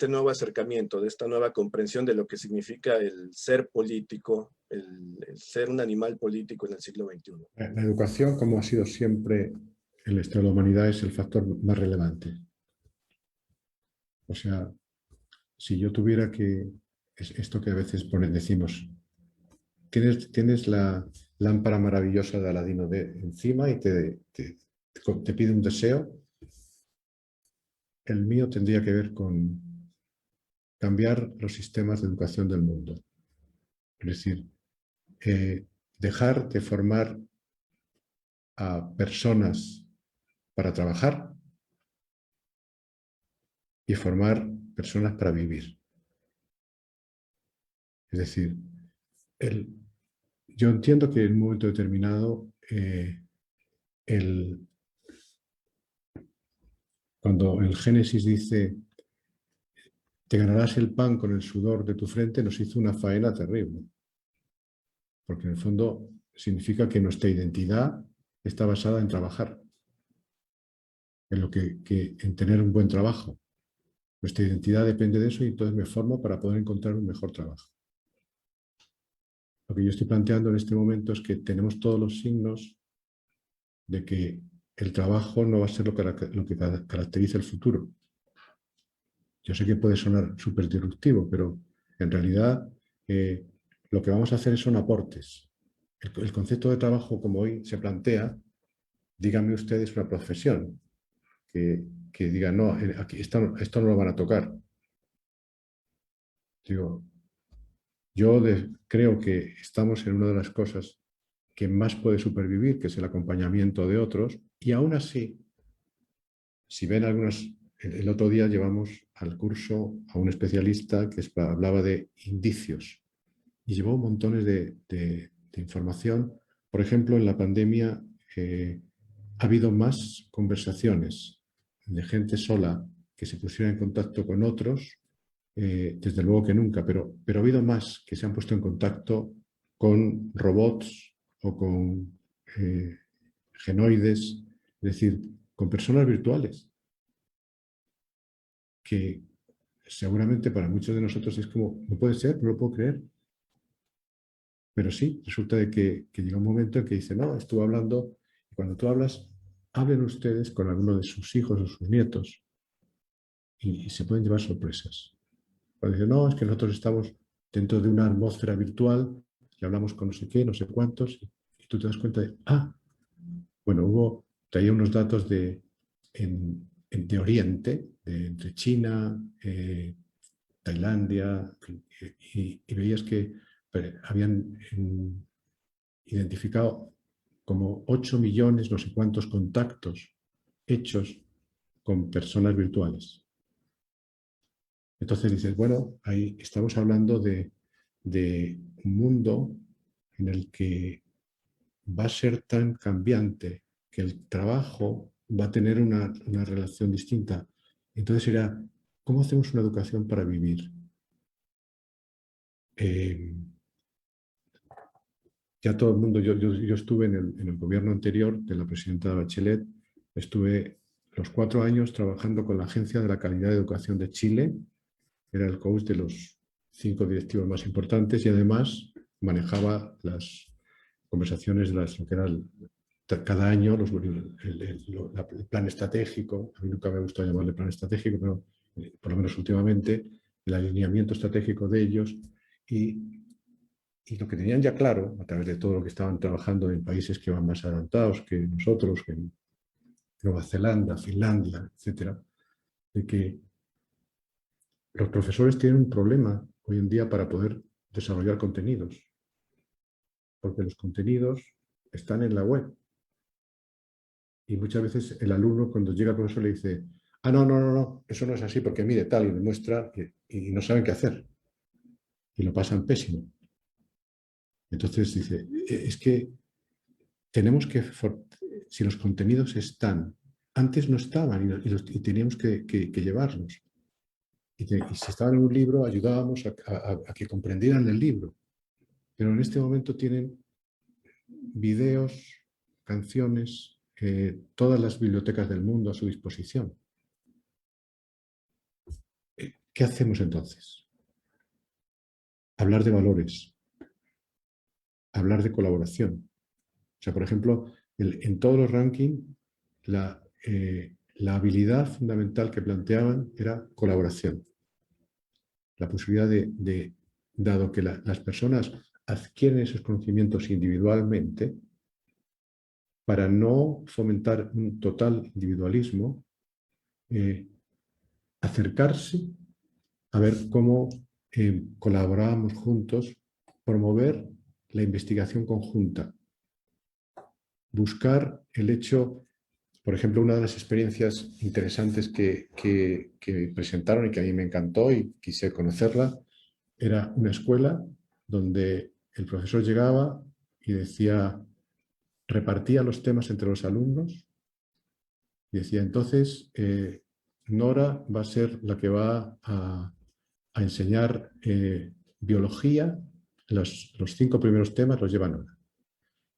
nuevo acercamiento, de esta nueva comprensión de lo que significa el ser político, el ser un animal político en el siglo XXI. La educación, como ha sido siempre en la historia de la humanidad, es el factor más relevante. O sea, si yo tuviera que... Es esto que a veces decimos, tienes la lámpara maravillosa de Aladino encima y te pide un deseo. El mío tendría que ver con cambiar los sistemas de educación del mundo. Es decir, dejar de formar a personas para trabajar y formar personas para vivir. Es decir, yo entiendo que en un momento determinado, cuando el Génesis dice te ganarás el pan con el sudor de tu frente, nos hizo una faena terrible. Porque en el fondo significa que nuestra identidad está basada en trabajar, en tener un buen trabajo. Nuestra identidad depende de eso y entonces me formo para poder encontrar un mejor trabajo. Lo que yo estoy planteando en este momento es que tenemos todos los signos de que el trabajo no va a ser lo que caracteriza el futuro. Yo sé que puede sonar súper disruptivo, pero en realidad lo que vamos a hacer son aportes. El concepto de trabajo, como hoy se plantea, díganme ustedes una profesión que diga, no, aquí esto no lo van a tocar. Digo, yo creo que estamos en una de las cosas que más puede supervivir, que es el acompañamiento de otros, y aún así, si ven algunas, el otro día llevamos al curso a un especialista que hablaba de indicios y llevó montones de información. Por ejemplo, en la pandemia ha habido más conversaciones de gente sola que se pusiera en contacto con otros, desde luego que nunca, pero ha habido más que se han puesto en contacto con robots o con genoides, es decir, con personas virtuales, que seguramente para muchos de nosotros es como, no puede ser, no lo puedo creer. Pero sí, resulta de que llega un momento en que dice, no, estuve hablando, y cuando tú hablas, hablen ustedes con alguno de sus hijos o sus nietos y se pueden llevar sorpresas. Cuando dicen, no, es que nosotros estamos dentro de una atmósfera virtual y hablamos con no sé qué, no sé cuántos, y tú te das cuenta de, bueno, traía unos datos de Oriente, entre China, Tailandia, y veías que habían identificado como 8 millones, no sé cuántos contactos hechos con personas virtuales. Entonces dices, bueno, ahí estamos hablando de un mundo en el que va a ser tan cambiante que el trabajo va a tener una relación distinta. Entonces era, ¿cómo hacemos una educación para vivir? Ya todo el mundo, yo estuve en el gobierno anterior de la presidenta Bachelet, estuve los 4 años trabajando con la Agencia de la Calidad de Educación de Chile, era el coach de los 5 directivos más importantes y además manejaba las conversaciones de lo que era cada año el plan estratégico. A mí nunca me gustó llamarle plan estratégico, pero por lo menos últimamente el alineamiento estratégico de ellos y lo que tenían ya claro, a través de todo lo que estaban trabajando en países que van más adelantados que nosotros, que en Nueva Zelanda, Finlandia, etcétera, de que los profesores tienen un problema hoy en día para poder desarrollar contenidos, porque los contenidos están en la web. Y muchas veces el alumno, cuando llega al profesor, le dice, no, eso no es así, porque mire tal, y demuestra, y no saben qué hacer. Y lo pasan pésimo. Entonces dice, es que tenemos que, si los contenidos están, antes no estaban y teníamos que llevarlos. Y si estaban en un libro, ayudábamos a que comprendieran el libro. Pero en este momento tienen videos, canciones, todas las bibliotecas del mundo a su disposición. ¿Qué hacemos entonces? Hablar de valores, hablar de colaboración. O sea, por ejemplo, en todos los rankings, la habilidad fundamental que planteaban era colaboración. La posibilidad dado que las personas adquieren esos conocimientos individualmente, para no fomentar un total individualismo, acercarse a ver cómo colaborábamos juntos, promover la investigación conjunta, buscar el hecho, por ejemplo, una de las experiencias interesantes que presentaron y que a mí me encantó y quise conocerla, era una escuela donde el profesor llegaba y decía, repartía los temas entre los alumnos y decía, entonces, Nora va a ser la que va a enseñar biología, los 5 primeros temas los lleva Nora.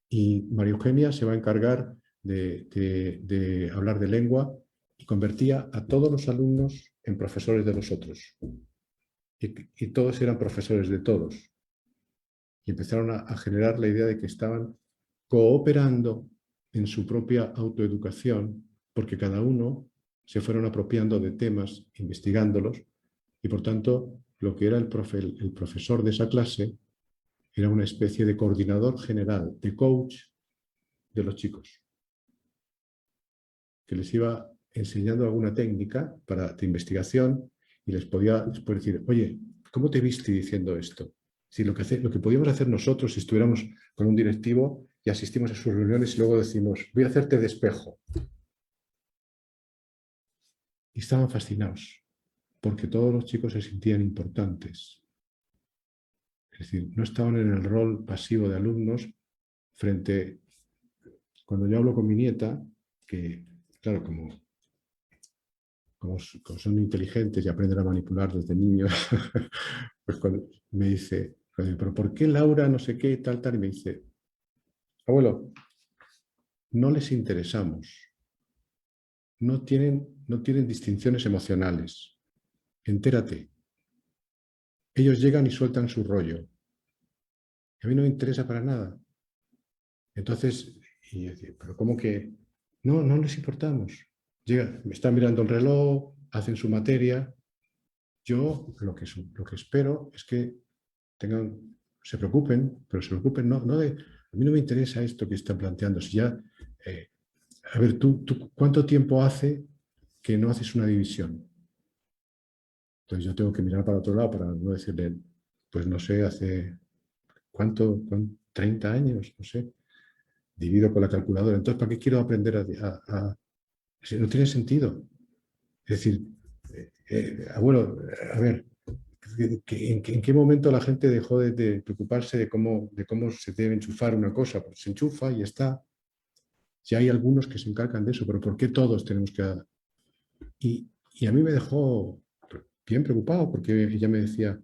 Y María Eugenia se va a encargar de hablar de lengua y convertía a todos los alumnos en profesores de los otros. Y todos eran profesores de todos. Y empezaron a generar la idea de que estaban cooperando en su propia autoeducación, porque cada uno se fueron apropiando de temas, investigándolos, y por tanto lo que era el profesor de esa clase era una especie de coordinador general, de coach de los chicos, que les iba enseñando alguna técnica de investigación y les podía decir, oye, ¿cómo te viste diciendo esto? Si lo que podíamos hacer nosotros si estuviéramos con un directivo y asistimos a sus reuniones y luego decimos, voy a hacerte de espejo. Y estaban fascinados, porque todos los chicos se sentían importantes. Es decir, no estaban en el rol pasivo de alumnos frente... Cuando yo hablo con mi nieta, que, claro, como son inteligentes y aprenden a manipular desde niños, pues cuando me dice, pero ¿por qué Laura no sé qué, tal, tal? Y me dice, abuelo, no les interesamos, no tienen distinciones emocionales, entérate. Ellos llegan y sueltan su rollo. A mí no me interesa para nada. Entonces, y yo decía, pero ¿cómo que? No les importamos. Llega, me están mirando el reloj, hacen su materia. Yo lo que espero es que se preocupen, pero se preocupen no de, a mí no me interesa esto que están planteando. Si ya, a ver, tú, ¿cuánto tiempo hace que no haces una división? Entonces yo tengo que mirar para otro lado para no decirle, pues no sé, hace, ¿cuánto? 30 años, no sé. Divido con la calculadora. Entonces, ¿para qué quiero aprender si no tiene sentido? Es decir, abuelo, a ver, ¿en qué momento la gente dejó de preocuparse de cómo se debe enchufar una cosa? Pues se enchufa y está. Si hay algunos que se encargan de eso, pero ¿por qué todos tenemos que...? Y a mí me dejó bien preocupado, porque ella me decía,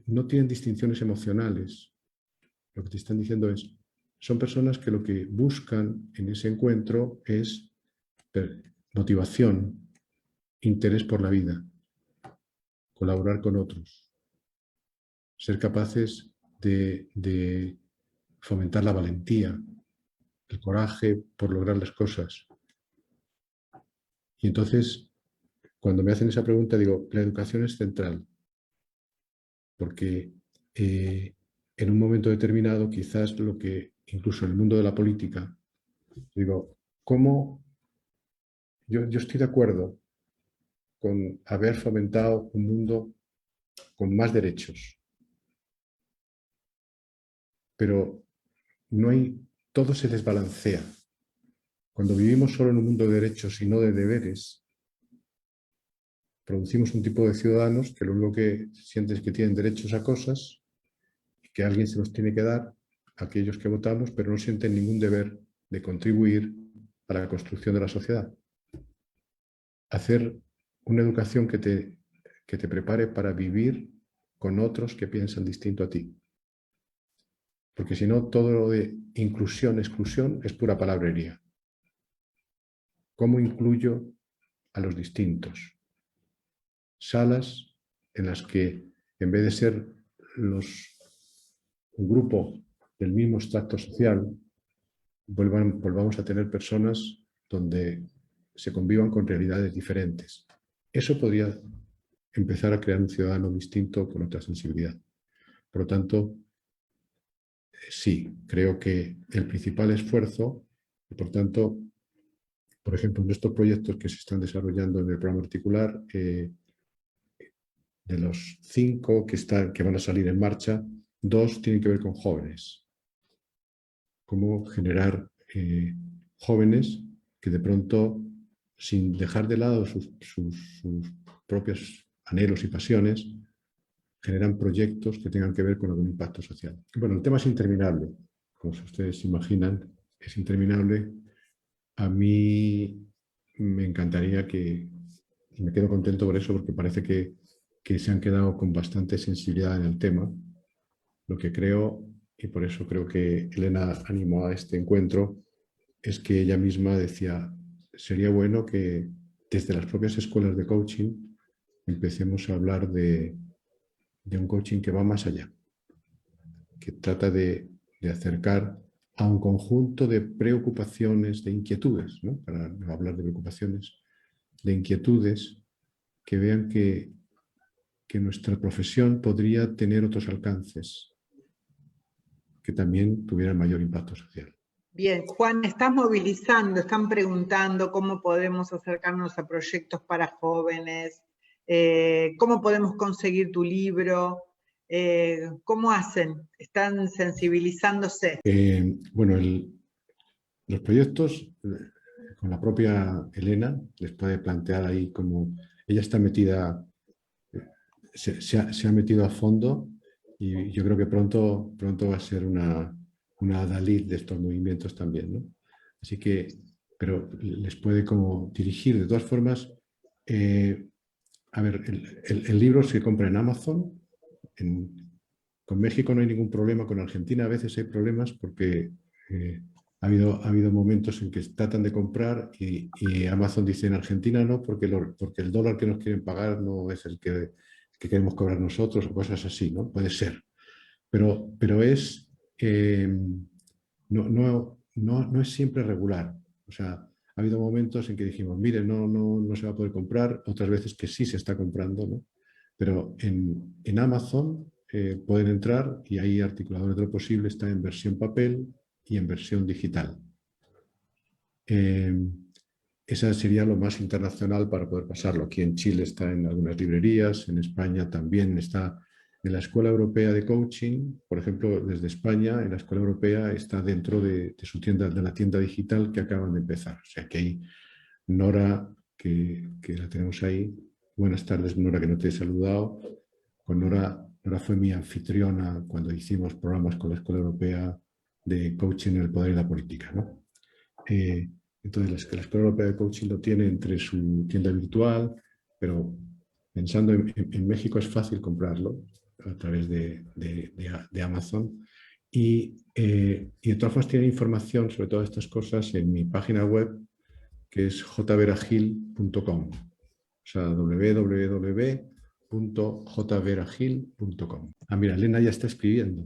no tienen distinciones emocionales. Lo que te están diciendo es, son personas que lo que buscan en ese encuentro es motivación, interés por la vida, colaborar con otros, ser capaces de fomentar la valentía, el coraje por lograr las cosas. Y entonces, cuando me hacen esa pregunta, digo, la educación es central, porque en un momento determinado, quizás lo que, incluso en el mundo de la política, digo, ¿cómo? Yo estoy de acuerdo con haber fomentado un mundo con más derechos, pero todo se desbalancea. Cuando vivimos solo en un mundo de derechos y no de deberes, producimos un tipo de ciudadanos que lo único que sienten es que tienen derechos a cosas y que alguien se los tiene que dar a aquellos que votamos, pero no sienten ningún deber de contribuir a la construcción de la sociedad. Hacer una educación que te prepare para vivir con otros que piensan distinto a ti. Porque si no, todo lo de inclusión, exclusión es pura palabrería. ¿Cómo incluyo a los distintos? Salas en las que, en vez de ser un grupo del mismo extracto social, volvamos a tener personas donde se convivan con realidades diferentes. Eso podría empezar a crear un ciudadano distinto con otra sensibilidad. Por lo tanto, sí, creo que el principal esfuerzo, y por tanto, por ejemplo, en estos proyectos que se están desarrollando en el programa articular, de los 5 que van a salir en marcha, 2 tienen que ver con jóvenes. Cómo generar jóvenes que de pronto, sin dejar de lado sus propios anhelos y pasiones, generan proyectos que tengan que ver con algún impacto social. Bueno, el tema es interminable. Como ustedes se imaginan, es interminable. A mí me encantaría y me quedo contento por eso, porque parece que se han quedado con bastante sensibilidad en el tema. Lo que creo, y por eso creo que Elena animó a este encuentro, es que ella misma decía, sería bueno que desde las propias escuelas de coaching empecemos a hablar de un coaching que va más allá, que trata de acercar a un conjunto de preocupaciones, de inquietudes, ¿no? Para no hablar de preocupaciones, de inquietudes que vean que nuestra profesión podría tener otros alcances que también tuvieran mayor impacto social. Bien, Juan, estás movilizando, están preguntando cómo podemos acercarnos a proyectos para jóvenes, cómo podemos conseguir tu libro. ¿Cómo hacen? ¿Están sensibilizándose? Bueno, los proyectos, con la propia Elena, les puede plantear ahí como ella está metida, se ha metido a fondo y yo creo que pronto va a ser una adalid de estos movimientos también, ¿no? Así que, pero les puede como dirigir. De todas formas, a ver, el libro se compra en Amazon. Con México no hay ningún problema, con Argentina a veces hay problemas porque ha habido momentos en que tratan de comprar y Amazon dice en Argentina no, porque el dólar que nos quieren pagar no es el que queremos cobrar nosotros o cosas así, ¿no? Puede ser. Pero es, no es siempre regular. O sea, ha habido momentos en que dijimos, mire, no se va a poder comprar, otras veces que sí se está comprando, ¿no? Pero en Amazon pueden entrar y ahí Articuladores de lo Posible está en versión papel y en versión digital. Esa sería lo más internacional para poder pasarlo. Aquí en Chile está en algunas librerías, en España también está en la Escuela Europea de Coaching, por ejemplo, desde España, en la Escuela Europea está dentro de su tienda, de la tienda digital que acaban de empezar. O sea que hay Nora, que la tenemos ahí. Buenas tardes, Nora, que no te he saludado. Con Nora fue mi anfitriona cuando hicimos programas con la Escuela Europea de Coaching en el Poder y la Política, ¿no? Entonces, la Escuela Europea de Coaching lo tiene entre su tienda virtual, pero pensando en México es fácil comprarlo a través de Amazon. Y de todas formas tiene información sobre todas estas cosas en mi página web, que es jveragil.com. O sea, www.jveragil.com. Ah, mira, Elena ya está escribiendo.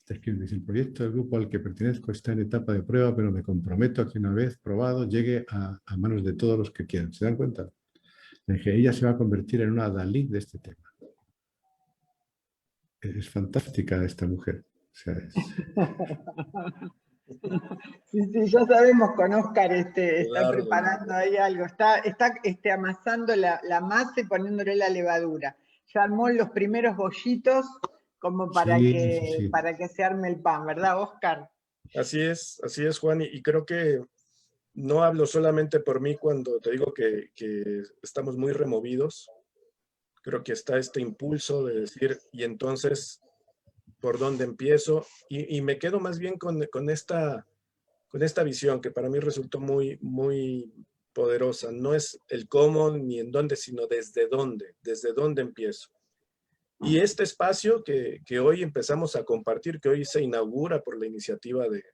Dice, el proyecto del grupo al que pertenezco está en etapa de prueba, pero me comprometo a que una vez probado llegue a manos de todos los que quieran. ¿Se dan cuenta? Dije, ella se va a convertir en una Dalí de este tema. Es fantástica esta mujer. O sea, Sí, ya sabemos con Oscar, está Claro. preparando ahí algo, está amasando la masa y poniéndole la levadura. Ya armó los primeros bollitos como para que se arme el pan, ¿verdad, Oscar? Así es, Juan, y creo que no hablo solamente por mí cuando te digo que estamos muy removidos. Creo que está este impulso de decir, y entonces, ¿por dónde empiezo? Y me quedo más bien con esta visión que para mí resultó muy, muy poderosa. No es el cómo ni en dónde, sino desde dónde empiezo. Y este espacio que hoy empezamos a compartir, que hoy se inaugura por la iniciativa de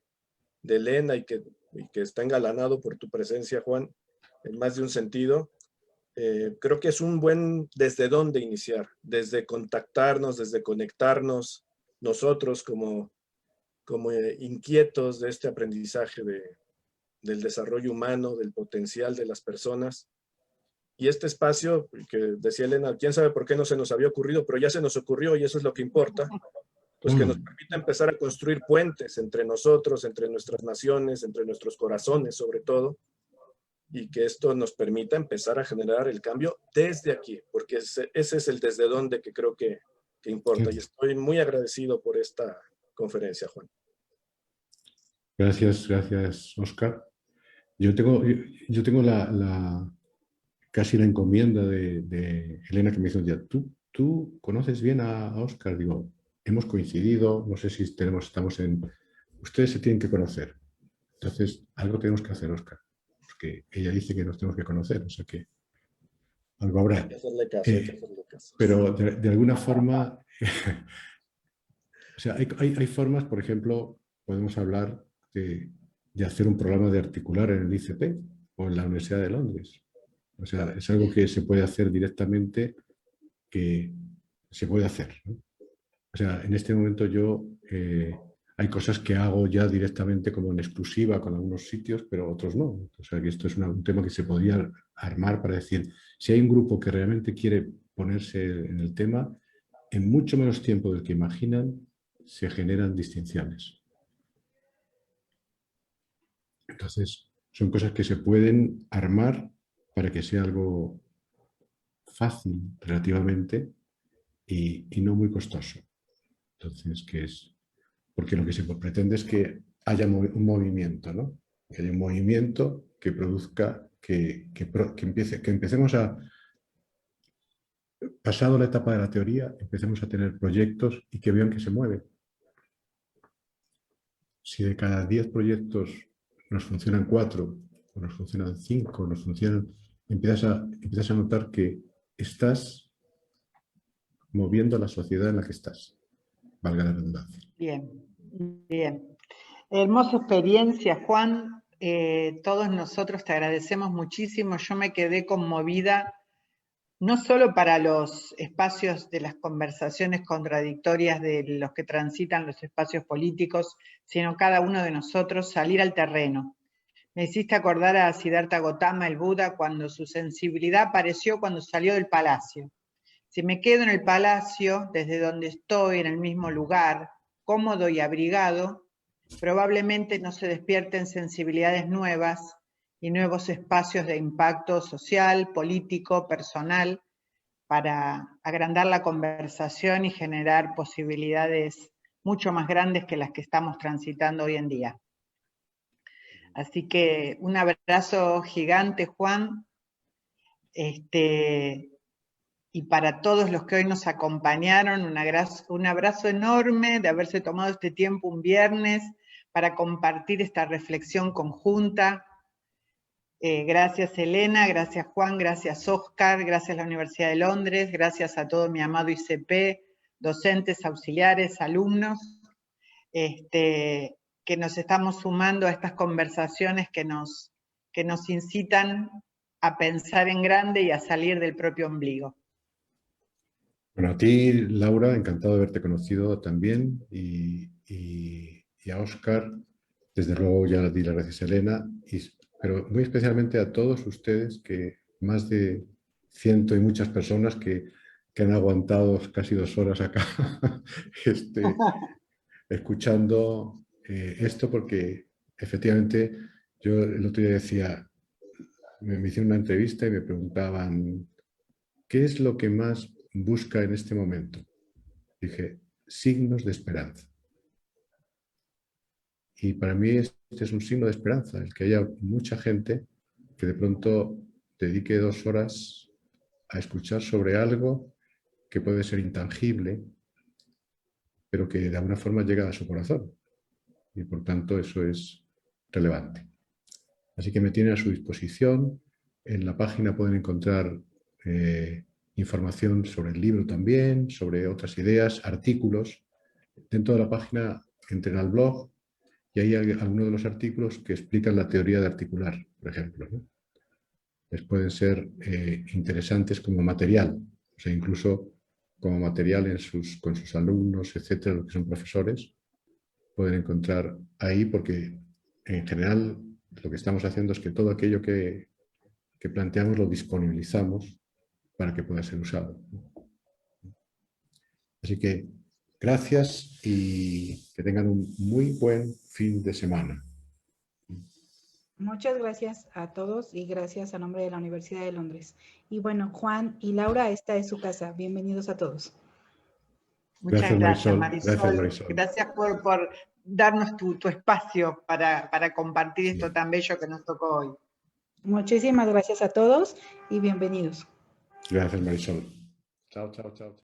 Elena y que está engalanado por tu presencia, Juan, en más de un sentido, creo que es un buen desde dónde iniciar, desde contactarnos, desde conectarnos nosotros como inquietos de este aprendizaje del desarrollo humano, del potencial de las personas. Y este espacio, que decía Elena, quién sabe por qué no se nos había ocurrido, pero ya se nos ocurrió y eso es lo que importa, pues que nos permita empezar a construir puentes entre nosotros, entre nuestras naciones, entre nuestros corazones sobre todo, y que esto nos permita empezar a generar el cambio desde aquí, porque ese es el desde dónde que creo que importa. Y estoy muy agradecido por esta conferencia, Juan. Gracias, Oscar. Yo tengo casi la encomienda de Elena que me dijo un día, ¿tú conoces bien a Oscar? Digo, hemos coincidido, no sé si estamos en... Ustedes se tienen que conocer. Entonces, algo tenemos que hacer, Oscar. Porque ella dice que nos tenemos que conocer, o sea que algo habrá. Hay que hacerle caso. Pero de alguna forma... o sea, hay formas, por ejemplo, podemos hablar de hacer un programa de articular en el ICP o en la Universidad de Londres. O sea, es algo que se puede hacer directamente, que se puede hacer, ¿no? O sea, en este momento hay cosas que hago ya directamente como en exclusiva con algunos sitios, pero otros no. O sea, que esto es un tema que se podría armar para decir, si hay un grupo que realmente quiere ponerse en el tema, en mucho menos tiempo del que imaginan, se generan distinciones. Entonces, son cosas que se pueden armar para que sea algo fácil relativamente y no muy costoso. Entonces, ¿qué es? Porque lo que se pretende es que haya un movimiento, ¿no? Que haya un movimiento que produzca, que empecemos a, pasado la etapa de la teoría, empecemos a tener proyectos y que vean que se mueven. Si de cada 10 proyectos nos funcionan 4, o nos funcionan 5, nos funcionan, empiezas a notar que estás moviendo la sociedad en la que estás, valga la redundancia. Bien, bien. Hermosa experiencia, Juan. Todos nosotros te agradecemos muchísimo. Yo me quedé conmovida, no solo para los espacios de las conversaciones contradictorias de los que transitan los espacios políticos, sino cada uno de nosotros salir al terreno. Me hiciste acordar a Siddhartha Gautama, el Buda, cuando su sensibilidad apareció cuando salió del palacio. Si me quedo en el palacio, desde donde estoy, en el mismo lugar, cómodo y abrigado, probablemente no se despierten sensibilidades nuevas y nuevos espacios de impacto social, político, personal, para agrandar la conversación y generar posibilidades mucho más grandes que las que estamos transitando hoy en día. Así que un abrazo gigante, Juan, y para todos los que hoy nos acompañaron, un abrazo enorme de haberse tomado este tiempo un viernes para compartir esta reflexión conjunta. Gracias Elena, gracias Juan, gracias Oscar, gracias a la Universidad de Londres, gracias a todo mi amado ICP, docentes, auxiliares, alumnos, que nos estamos sumando a estas conversaciones que nos incitan a pensar en grande y a salir del propio ombligo. Bueno, a ti, Laura, encantado de haberte conocido también, y a Óscar, desde luego ya di las gracias a Elena, pero muy especialmente a todos ustedes, que más de 100 y muchas personas que han aguantado casi 2 horas acá escuchando esto, porque efectivamente yo el otro día decía, me hicieron una entrevista y me preguntaban ¿qué es lo que más busca en este momento? Dije, signos de esperanza. Y para mí este es un signo de esperanza, el que haya mucha gente que de pronto dedique 2 horas a escuchar sobre algo que puede ser intangible, pero que de alguna forma llega a su corazón. Y por tanto eso es relevante. Así que me tienen a su disposición. En la página pueden encontrar información sobre el libro también, sobre otras ideas, artículos. Dentro de la página entren al blog y hay algunos de los artículos que explican la teoría de articular, por ejemplo, ¿no? Les pueden ser interesantes como material, o sea, incluso como material con sus alumnos, etcétera, los que son profesores, pueden encontrar ahí, porque en general lo que estamos haciendo es que todo aquello que planteamos lo disponibilizamos para que pueda ser usado. Así que gracias y que tengan un muy buen fin de semana. Muchas gracias a todos y gracias a nombre de la Universidad de Londres. Y bueno, Juan y Laura, esta es su casa. Bienvenidos a todos. Muchas gracias, Marisol. Gracias, Marisol. Gracias por darnos tu espacio para compartir esto tan bello que nos tocó hoy. Muchísimas gracias a todos y bienvenidos. Gracias, Marisol. Chao, chao, chao.